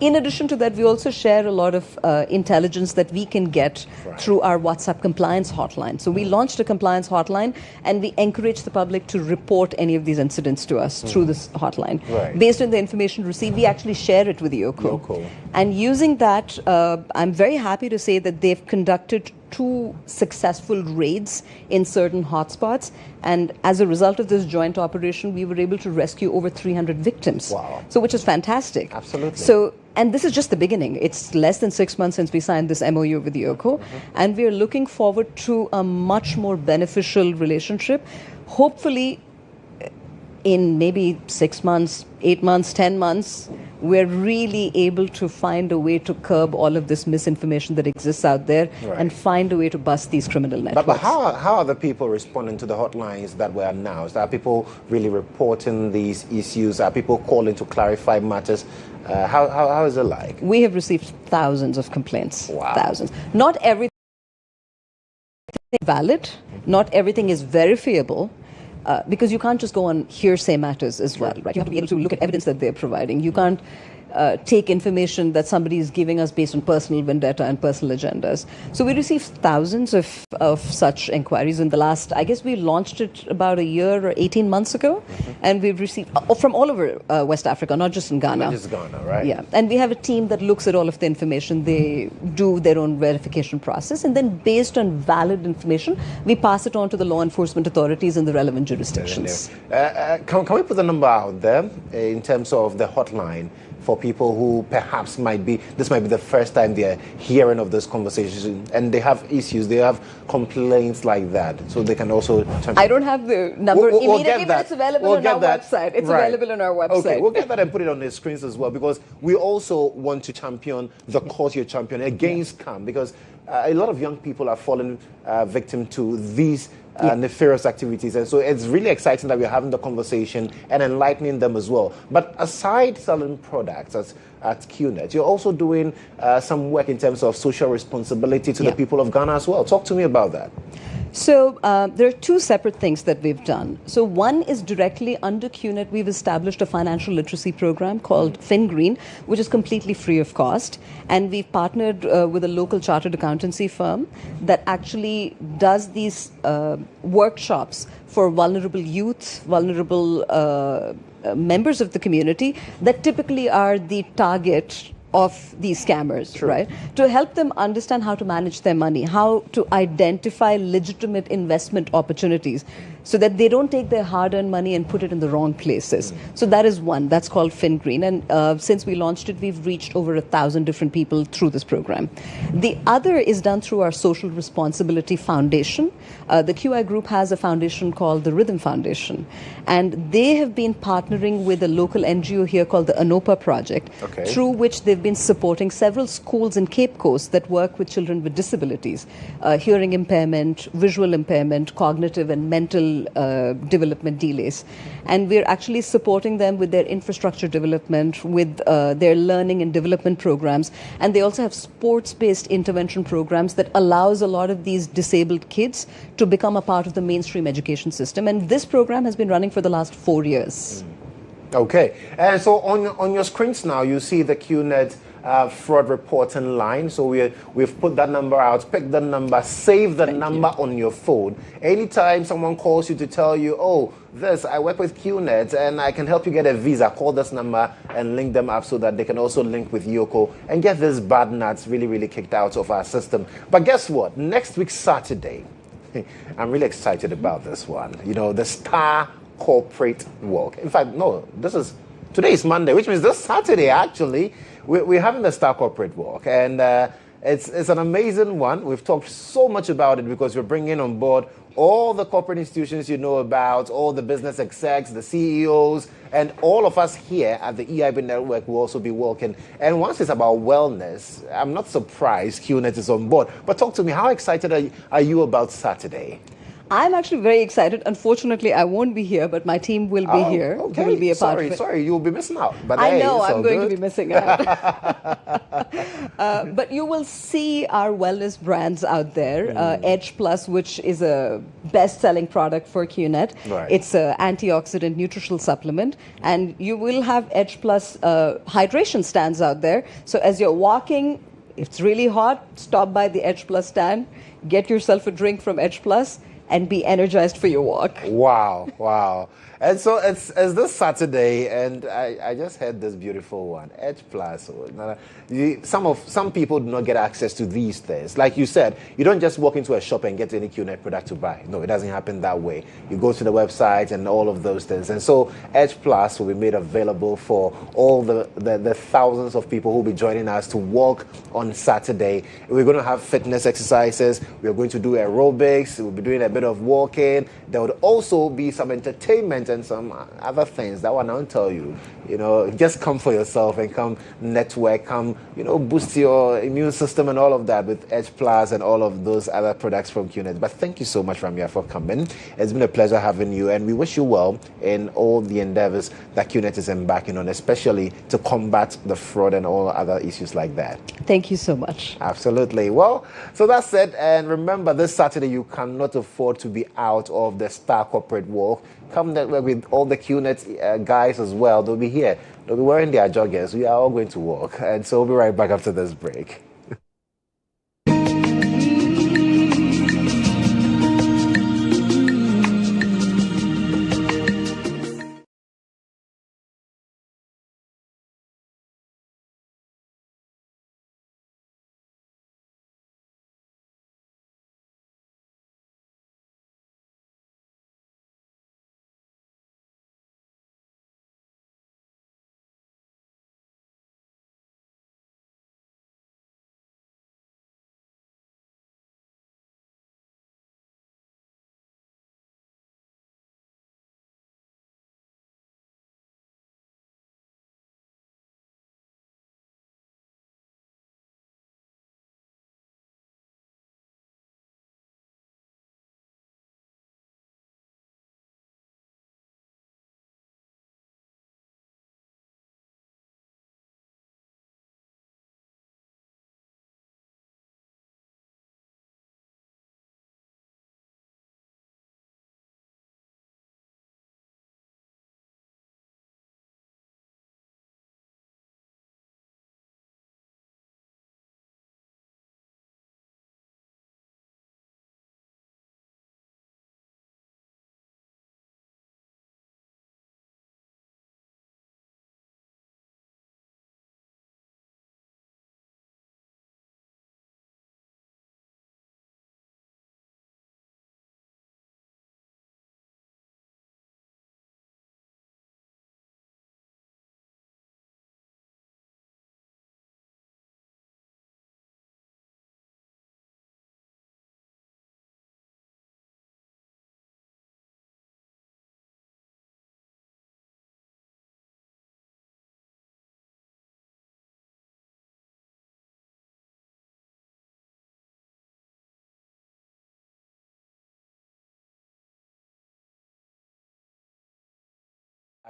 In addition to that, we also share a lot of intelligence that we can get through our WhatsApp compliance hotline. So we launched a compliance hotline, and we encourage the public to report any of these incidents to us through this hotline. Based on the information received, we actually share it with GHOne. And using that, I'm very happy to say that they've conducted 2 successful raids in certain hotspots. And as a result of this joint operation, we were able to rescue over 300 victims. Wow. So, which is fantastic. Absolutely. So, and this is just the beginning. It's less than 6 months since we signed this MOU with GHOne. And we are looking forward to a much more beneficial relationship. Hopefully, in maybe 6 months, 8 months, 10 months, we're really able to find a way to curb all of this misinformation that exists out there and find a way to bust these criminal networks. But how are the people responding to the hotlines that were announced? Are people really reporting these issues? Are people calling to clarify matters? How is it like? We have received thousands of complaints. Wow. Thousands. Not everything is valid. Not everything is verifiable. Because you can't just go on hearsay matters as well, right? You have to be able to look at evidence that they're providing. You can't take information that somebody is giving us based on personal vendetta and personal agendas. So we received thousands of such inquiries in the last, I guess we launched it about a year or 18 months ago, and we've received from all over West Africa, not just in Ghana. Not just Ghana, right? Yeah, and we have a team that looks at all of the information. They do their own verification process, and then based on valid information, we pass it on to the law enforcement authorities in the relevant jurisdictions. Can we put the number out there in terms of the hotline for people who perhaps this might be the first time they're hearing of this conversation and they have issues, they have complaints like that, so they can also... I don't have the number immediately, but it's available on our website. It's available on our website. Okay, we'll get that and put it on the screens as well, because we also want to champion the cause you're championing against scam, because a lot of young people are falling victim to these nefarious activities, and so it's really exciting that we're having the conversation and enlightening them as well. But aside selling products at GHOne, you're also doing some work in terms of social responsibility to the people of Ghana as well. Talk to me about that. So there are two separate things that we've done. So one is directly under GHOne, we've established a financial literacy program called FinGreen, which is completely free of cost. And we've partnered with a local chartered accountancy firm that actually does these workshops for vulnerable youth, vulnerable members of the community that typically are the target of these scammers, right? To help them understand how to manage their money, how to identify legitimate investment opportunities so that they don't take their hard-earned money and put it in the wrong places. So that is one. That's called FinGreen. And since we launched it, we've reached over 1,000 different people through this program. The other is done through our Social Responsibility Foundation. The QI Group has a foundation called the Rhythm Foundation. And they have been partnering with a local NGO here called the ANOPA Project, through which they've been supporting several schools in Cape Coast that work with children with disabilities, hearing impairment, visual impairment, cognitive and mental development delays. And we're actually supporting them with their infrastructure development, with their learning and development programs. And they also have sports-based intervention programs that allows a lot of these disabled kids to become a part of the mainstream education system. And this program has been running for the last 4 years. Okay, and so on your screens now, you see the GHOne fraud reporting line. So we've put that number out. Pick the number, save the number on your phone. Anytime someone calls you to tell you, oh, I work with GHOne and I can help you get a visa, call this number and link them up so that they can also link with Yoko and get these bad nuts really, really kicked out of our system. But guess what? Next week, Saturday, I'm really excited about this one. You know, the Star Corporate Walk. In fact, no, today is Monday, which means this Saturday, actually, we're having the Star Corporate Walk. And it's an amazing one. We've talked so much about it because we're bringing on board all the corporate institutions you know about, all the business execs, the CEOs, and all of us here at the EIB Network will also be walking. And once it's about wellness, I'm not surprised GHOne is on board. But talk to me, how excited are you about Saturday? I'm actually very excited. Unfortunately, I won't be here, but my team will be here. Okay. Will be a part of it. Sorry, you'll be missing out. But I know I'm going to be missing out. But you will see our wellness brands out there. Edge Plus, which is a best-selling product for GHOne. It's an antioxidant nutritional supplement. And you will have Edge Plus hydration stands out there. So as you're walking, if it's really hot, stop by the Edge Plus stand, get yourself a drink from Edge Plus, and be energized for your walk. Wow. And so it's this Saturday, and I just heard this beautiful one, Edge Plus. Some people do not get access to these things. Like you said, you don't just walk into a shop and get any GHOne product to buy. No, it doesn't happen that way. You go to the website and all of those things. And so Edge Plus will be made available for all the thousands of people who will be joining us to walk on Saturday. We're going to have fitness exercises. We're going to do aerobics. We'll be doing a bit bit of walking. There would also be some entertainment and some other things that one I'll tell you. You know, just come for yourself and come network, come, you know, boost your immune system and all of that with Edge Plus and all of those other products from QNet. But thank you so much, Ramya, for coming. It's been a pleasure having you, and we wish you well in all the endeavors that QNet is embarking on, especially to combat the fraud and all other issues like that. Thank you so much. Absolutely. Well, so that's it. And remember, this Saturday, you cannot afford to be out of the Star Corporate Walk. Come network with all the QNet guys as well. They'll be here. They'll be wearing their joggers. We are all going to walk. And so we'll be right back after this break.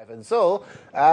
And so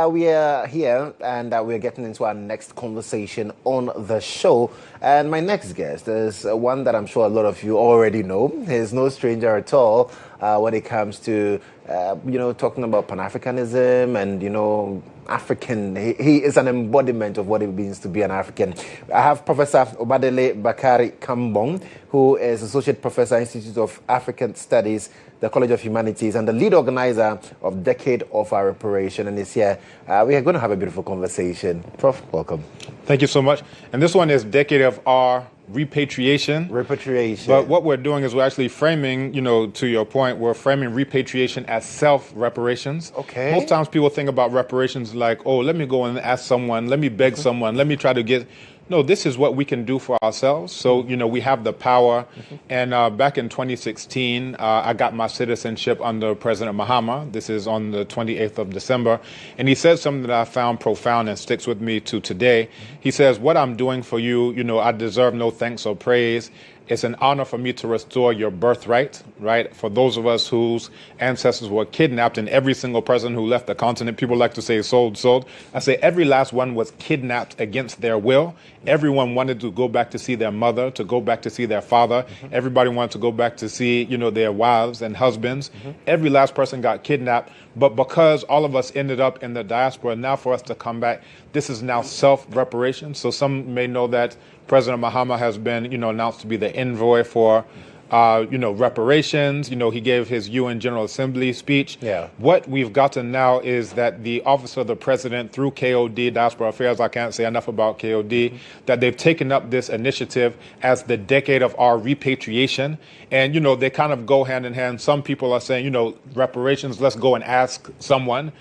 we are here, and we're getting into our next conversation on the show. And my next guest is one that I'm sure a lot of you already know. He's no stranger at all when it comes to, talking about Pan-Africanism and, African. He is an embodiment of what it means to be an African. I have Professor Obadele Bakari Kambong, who is Associate Professor, Institute of African Studies, the College of Humanities, and the lead organizer of Decade of Our Reparation. And is here. We are going to have a beautiful conversation. Prof, welcome. Thank you so much. And this one is Decade of Our Repatriation. Repatriation. But what we're doing is we're actually framing, to your point, we're framing repatriation as self-reparations. Okay. Most times people think about reparations like, oh, let me go and ask someone, let me beg someone, let me try to get... No, this is what we can do for ourselves. So, we have the power. And back in 2016, I got my citizenship under President Mahama. This is on the 28th of December. And he said something that I found profound and sticks with me to today. He says, what I'm doing for you, I deserve no thanks or praise. It's an honor for me to restore your birthright, right? For those of us whose ancestors were kidnapped, and every single person who left the continent, people like to say sold. I say every last one was kidnapped against their will. Everyone wanted to go back to see their mother, to go back to see their father. Everybody wanted to go back to see, their wives and husbands. Every last person got kidnapped. But because all of us ended up in the diaspora, now for us to come back, this is now self-reparation. So some may know that President Mahama has been, announced to be the envoy for, reparations. He gave his UN General Assembly speech. Yeah. What we've gotten now is that the Office of the President, through KOD, Diaspora Affairs, I can't say enough about KOD, that they've taken up this initiative as the Decade of Our Repatriation. And, they kind of go hand in hand. Some people are saying, reparations, let's go and ask someone,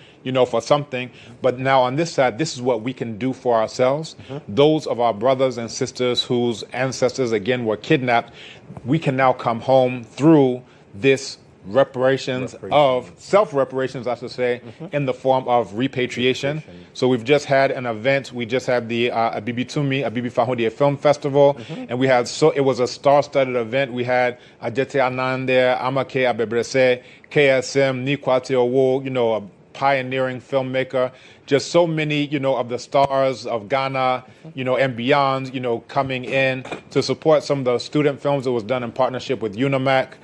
for something. But now on this side, this is what we can do for ourselves. Those of our brothers and sisters whose ancestors, again, were kidnapped, we can now come home through this self-reparations, I should say, in the form of repatriation. So we've just had an event. We just had the Abibi Fahudie Film Festival, and it was a star-studded event. We had Ajete Anande, Amake Abebrese, KSM, Nikwate Owo, a pioneering filmmaker, just so many, of the stars of Ghana, and beyond, coming in to support some of the student films that was done in partnership with UNIMAC.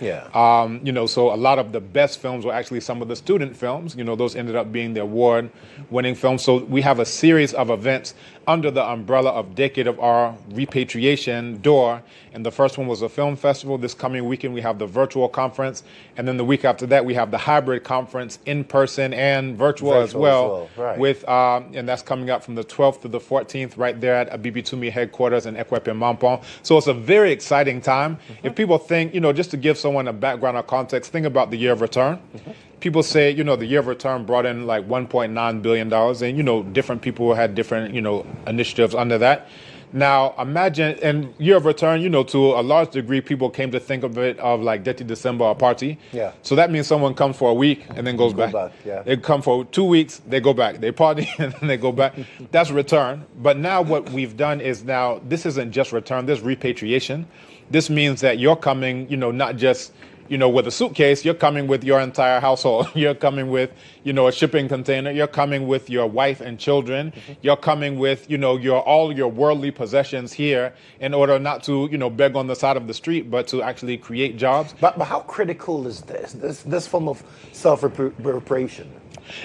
So a lot of the best films were actually some of the student films. Those ended up being the award-winning films. So we have a series of events under the umbrella of Decade of Our Repatriation Door. And the first one was a film festival. This coming weekend, we have the virtual conference. And then the week after that, we have the hybrid conference in person and virtual as well. Right. And that's coming up from the 12th to the 14th right there at Abibi Tumi headquarters in Ekwepe Mampong. So it's a very exciting time. If people think, just to give someone a background or context, think about the year of return. People say, the year of return brought in like $1.9 billion. And, different people had different, initiatives under that. Now, imagine, and year of return, to a large degree, people came to think of it of like Deti December or party. Yeah. So that means someone comes for a week and then goes back. They come for 2 weeks, they go back. They party and then they go back. That's return. But now what we've done is this isn't just return, this repatriation. This means that you're coming, not just with a suitcase, you're coming with your entire household. You're coming with, a shipping container. You're coming with your wife and children. You're coming with, all your worldly possessions here in order not to, beg on the side of the street, but to actually create jobs. But how critical is this form of self-reparation?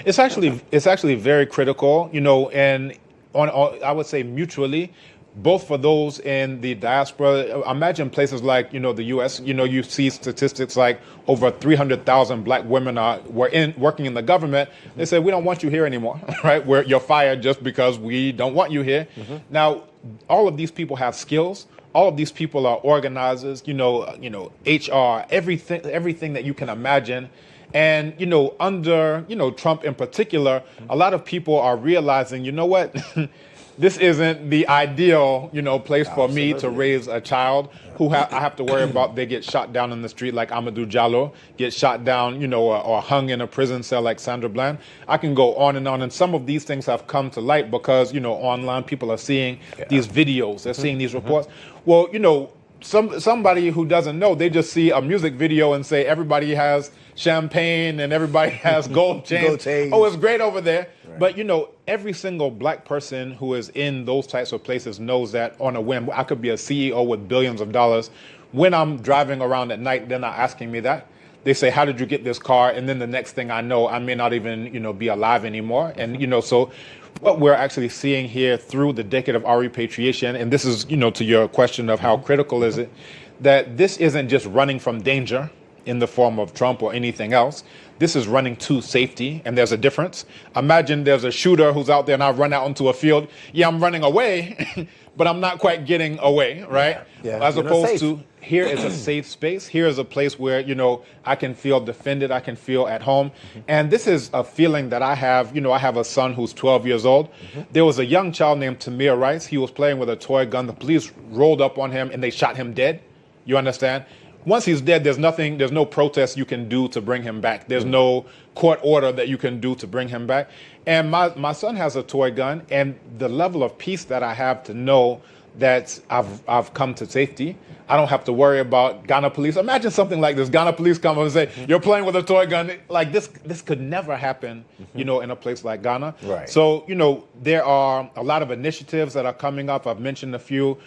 It's actually very critical, and I would say mutually. Both for those in the diaspora. Imagine places like, the U.S., you see statistics like over 300,000 black women were working in the government. They say, we don't want you here anymore, right? You're fired just because we don't want you here. Now, all of these people have skills. All of these people are organizers, HR, everything that you can imagine. And, under, Trump in particular, a lot of people are realizing, what? This isn't the ideal, place for me to raise a child who I have to worry about they get shot down in the street like Amadou Diallo, get shot down, or hung in a prison cell like Sandra Bland. I can go on. And some of these things have come to light because, online people are seeing these videos, they're seeing these reports. Well, somebody who doesn't know, they just see a music video and say everybody has champagne and everybody has gold chains. Oh, it's great over there. Right. But, every single black person who is in those types of places knows that on a whim, I could be a CEO with billions of dollars. When I'm driving around at night, they're not asking me that. They say, how did you get this car? And then the next thing I know, I may not even, be alive anymore. And, so what we're actually seeing here through the Decade of Our Repatriation, and this is, to your question of how critical is it, that this isn't just running from danger in the form of Trump or anything else. This is running to safety, and there's a difference. Imagine there's a shooter who's out there and I run out into a field. Yeah, I'm running away, but I'm not quite getting away, right? Yeah. As opposed to here is a safe space. Here is a place where, I can feel defended. I can feel at home. And this is a feeling that I have. I have a son who's 12 years old. There was a young child named Tamir Rice. He was playing with a toy gun. The police rolled up on him and they shot him dead. You understand? Once he's dead, there's no protest you can do to bring him back. There's no court order that you can do to bring him back. And my son has a toy gun, and the level of peace that I have to know that I've come to safety. I don't have to worry about Ghana police. Imagine something like this. Ghana police come up and say, you're playing with a toy gun. Like this could never happen, in a place like Ghana. Right. So, there are a lot of initiatives that are coming up. I've mentioned a few.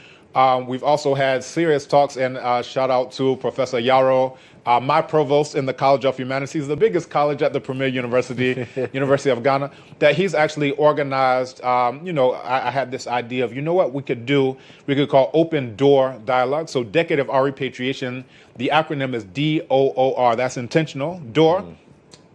We've also had serious talks, and shout out to Professor Yaro, my provost in the College of Humanities, the biggest college at the premier university, University of Ghana, that he's actually organized, I had this idea of, what we could do? We could call open door dialogue. So Decade of Our Repatriation, the acronym is DOOR, that's intentional, door.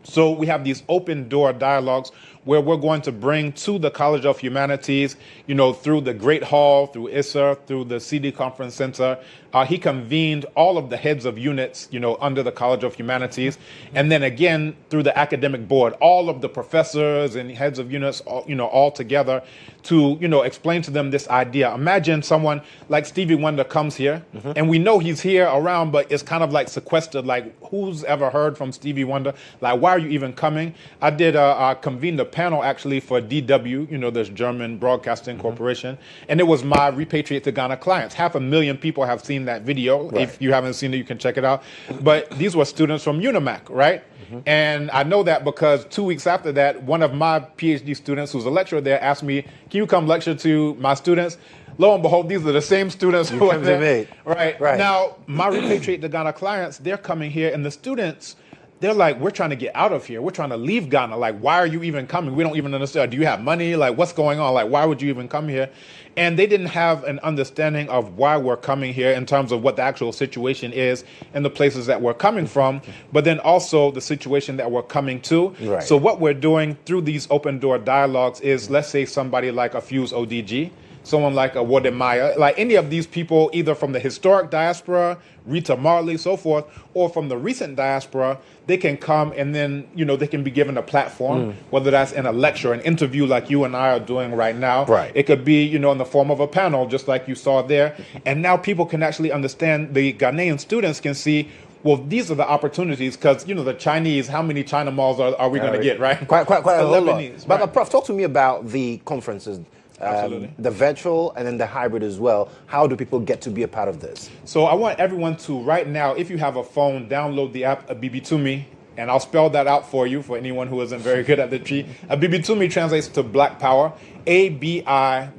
So we have these open door dialogues where we're going to bring to the College of Humanities, through the Great Hall, through ISSA, through the CD Conference Center. He convened all of the heads of units, under the College of Humanities. And then again, through the academic board, all of the professors and heads of units, all together to, explain to them this idea. Imagine someone like Stevie Wonder comes here, and we know he's here around, but it's kind of like sequestered, like who's ever heard from Stevie Wonder? Like, why are you even coming? I did convened a panel actually for DW, this German Broadcasting Corporation, and it was my Repatriate to Ghana clients. 500,000 people have seen that video. Right. If you haven't seen it, you can check it out. But these were students from UNIMAC, right? And I know that because 2 weeks after that, one of my PhD students who's a lecturer there asked me, can you come lecture to my students? Lo and behold, these are the same students who are there. Right. Now, my Repatriate to Ghana clients, they're coming here, and the students, they're like, we're trying to get out of here. We're trying to leave Ghana. Like, why are you even coming? We don't even understand. Do you have money? Like, what's going on? Like, why would you even come here? And they didn't have an understanding of why we're coming here in terms of what the actual situation is in the places that we're coming from, but then also the situation that we're coming to. Right. So what we're doing through these open door dialogues is, let's say somebody like a Fuse ODG, someone like a Wodemaya, like any of these people, either from the historic diaspora, Rita Marley, so forth, or from the recent diaspora, they can come and then, they can be given a platform, whether that's in a lecture, an interview like you and I are doing right now. Right. It could be, in the form of a panel, just like you saw there. And now people can actually understand, the Ghanaian students can see, well, these are the opportunities, because, the Chinese, how many China malls are we going to get, right? Quite a lot. But Prof, talk to me about the conferences. Absolutely. The virtual and then the hybrid as well. How do people get to be a part of this? So I want everyone to, right now, if you have a phone, download the app Abibitumi, and I'll spell that out for you for anyone who isn't very good at the tree. Abibitumi translates to Black Power. Abibitumi.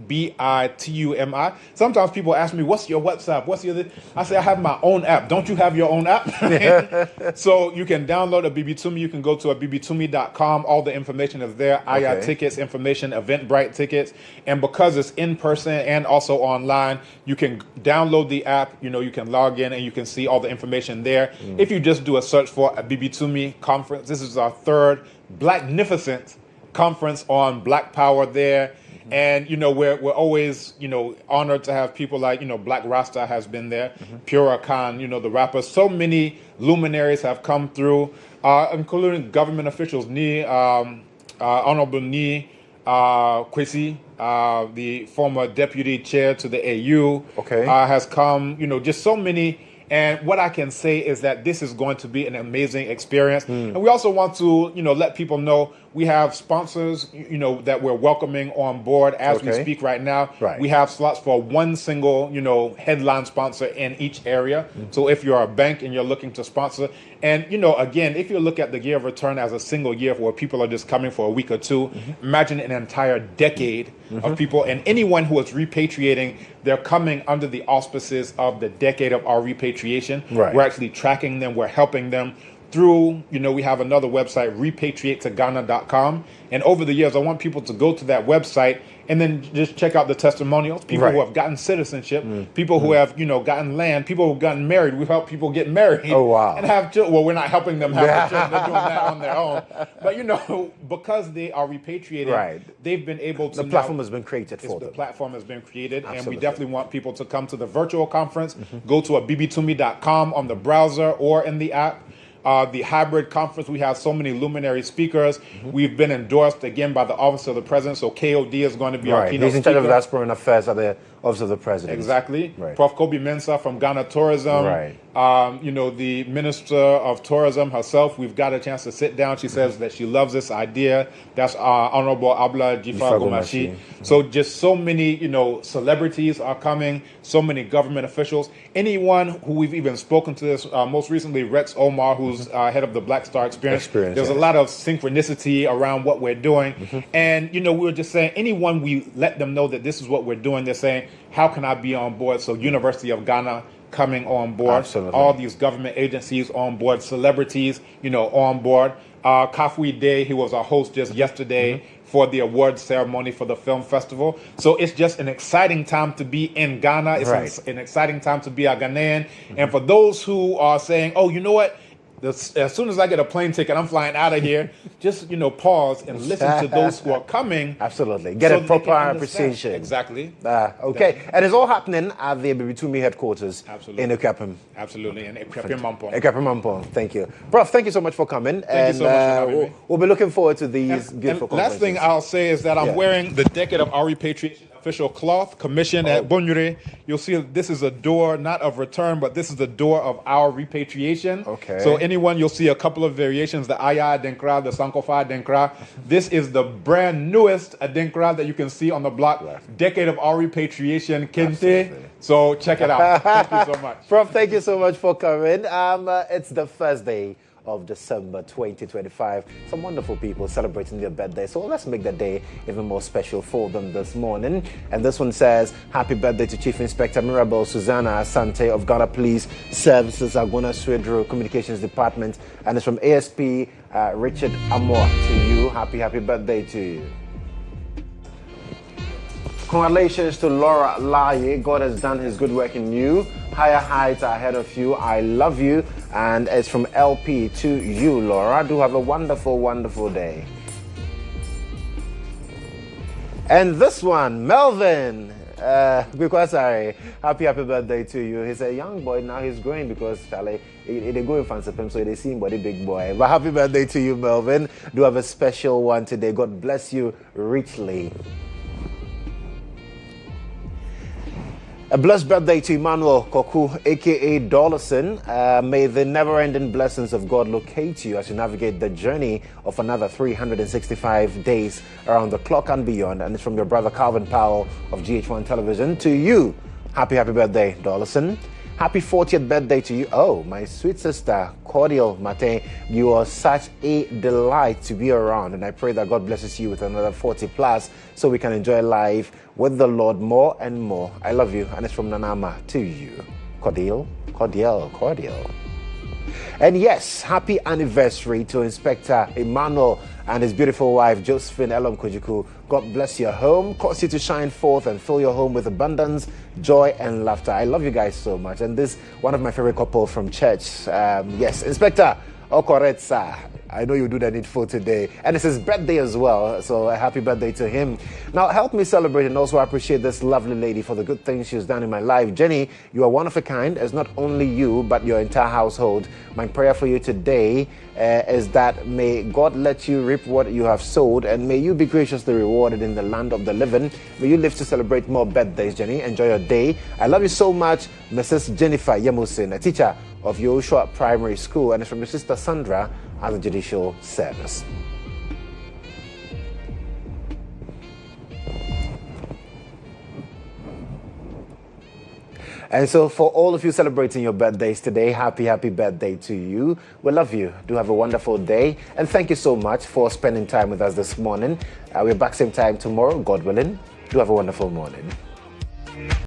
Sometimes people ask me, what's your WhatsApp? What's your this? I say, I have my own app. Don't you have your own app? So you can download Abibitumi. You can go to abibitumi.com. All the information is there. IR tickets, information, Eventbrite tickets. And because it's in person and also online, you can download the app. You can log in and you can see all the information there. If you just do a search for Abibitumi Conference, this is our third Blacknificent conference on Black Power there. And, we're always, honored to have people like, Black Rasta has been there, Pura Khan, the rapper. So many luminaries have come through, including government officials, Honorable Ni Kwesi, the former deputy chair to the AU, has come, just so many. And what I can say is that this is going to be an amazing experience. And we also want to, let people know we have sponsors, that we're welcoming on board as we speak right now. Right. We have slots for one single, headline sponsor in each area. So if you're a bank and you're looking to sponsor, and, again, if you look at the year of return as a single year where people are just coming for a week or two, imagine an entire decade of people, and anyone who is repatriating, they're coming under the auspices of the decade of our repatriation. Right. We're actually tracking them. We're helping them through, we have another website, repatriatetogana.com. And over the years, I want people to go to that website and then just check out the testimonials. People who have gotten citizenship, people who have, gotten land, people who've gotten married. We've helped people get married. Oh, wow. And have children. Well, we're not helping them have children. They're doing that on their own. But, because they are repatriating, they've been able to... The platform has been created for them. The platform has been created. Absolutely. And we definitely want people to come to the virtual conference. Go to abibitumi.com on the browser or in the app. The hybrid conference, we have so many luminary speakers. We've been endorsed again by the Office of the President, so KOD is going to be our keynote speaker. He's in charge of diaspora and affairs at the Office of the President. Exactly. Prof. Kobe Mensah from Ghana Tourism. The Minister of Tourism herself, we've got a chance to sit down. She says that she loves this idea. That's Honorable Abla Jifa-Gomashi. So just so many, celebrities are coming, so many government officials. Anyone who we've even spoken to this, most recently Rex Omar, who's head of the Black Star Experience. There's a lot of synchronicity around what we're doing. And, we were just saying, anyone we let them know that this is what we're doing, they're saying, how can I be on board? So University of Ghana coming on board. Absolutely. All these government agencies on board, celebrities, on board. Kafui Day, he was our host just yesterday for the awards ceremony for the film festival. So it's just an exciting time to be in Ghana. It's an exciting time to be a Ghanaian. And for those who are saying, oh, you know what? As soon as I get a plane ticket, I'm flying out of here. just, pause and listen to those who are coming. Absolutely. Get a proper appreciation. Exactly. Okay. And it's all happening at the Babitumi headquarters in Ekapim. Absolutely. In Ekapim Mampong. Ekapim Mampong. Thank you. Prof, thank you so much for coming. Thank you so much for having me. We'll be looking forward to these beautiful conferences. Last thing I'll say is that I'm wearing the Decade of Our Repatriation official cloth commissioned at Bonyure. You'll see this is a door, not of return, but this is the door of our repatriation. Okay. So anyone, you'll see a couple of variations, the Aya Adinkra, the Sankofa Adinkra. This is the brand newest Adinkra that you can see on the block. Decade of Our Repatriation, Kente. Absolutely. So check it out. Thank you so much. Prof, thank you so much for coming. It's the first day of December 2025. Some wonderful people celebrating their birthday, so let's make the day even more special for them this morning. And this one says, happy birthday to Chief Inspector Mirabel Susanna Asante of Ghana Police Services, Agona Swedro Communications Department, and it's from ASP Richard Amor to you. Happy birthday to you. Congratulations to Laura Laye. God has done his good work in you. Higher heights are ahead of you. I love you. And it's from LP to you, Laura. Do have a wonderful, wonderful day. And this one, Melvin. Because happy birthday to you. He's a young boy now. He's growing because Charlie, they go in fancy him, so they see him body big boy. But happy birthday to you, Melvin. Do have a special one today. God bless you richly. A blessed birthday to Emmanuel Koku, a.k.a. Dollison. May the never-ending blessings of God locate you as you navigate the journey of another 365 days around the clock and beyond. And it's from your brother Calvin Powell of GHOne Television to you. Happy birthday, Dollison. Happy 40th birthday to you. Oh, my sweet sister, Cordial Mate. You are such a delight to be around. And I pray that God blesses you with another 40 plus so we can enjoy life with the Lord more and more. I love you. And it's from Nanama to you. Cordial. And yes, happy anniversary to Inspector Emmanuel and his beautiful wife, Josephine Elom Kojiku. God bless your home, cause you to shine forth and fill your home with abundance, joy, and laughter. I love you guys so much. And this, one of my favorite couple from church. Yes, Inspector Okoretsa. I know you do the needful today. And it's his birthday as well, so a happy birthday to him. Now, help me celebrate and also appreciate this lovely lady for the good things she's done in my life. Jenny, you are one of a kind. It's not only you, but your entire household. My prayer for you today is that may God let you reap what you have sowed, and may you be graciously rewarded in the land of the living. May you live to celebrate more birthdays, Jenny. Enjoy your day. I love you so much, Mrs. Jennifer Yemusin, a teacher of Yoshua Primary School, and it's from your sister Sandra at the Judicial Service. And so for all of you celebrating your birthdays today, happy birthday to you. We love you. Do have a wonderful day. And thank you so much for spending time with us this morning. We're back same time tomorrow, God willing. Do have a wonderful morning.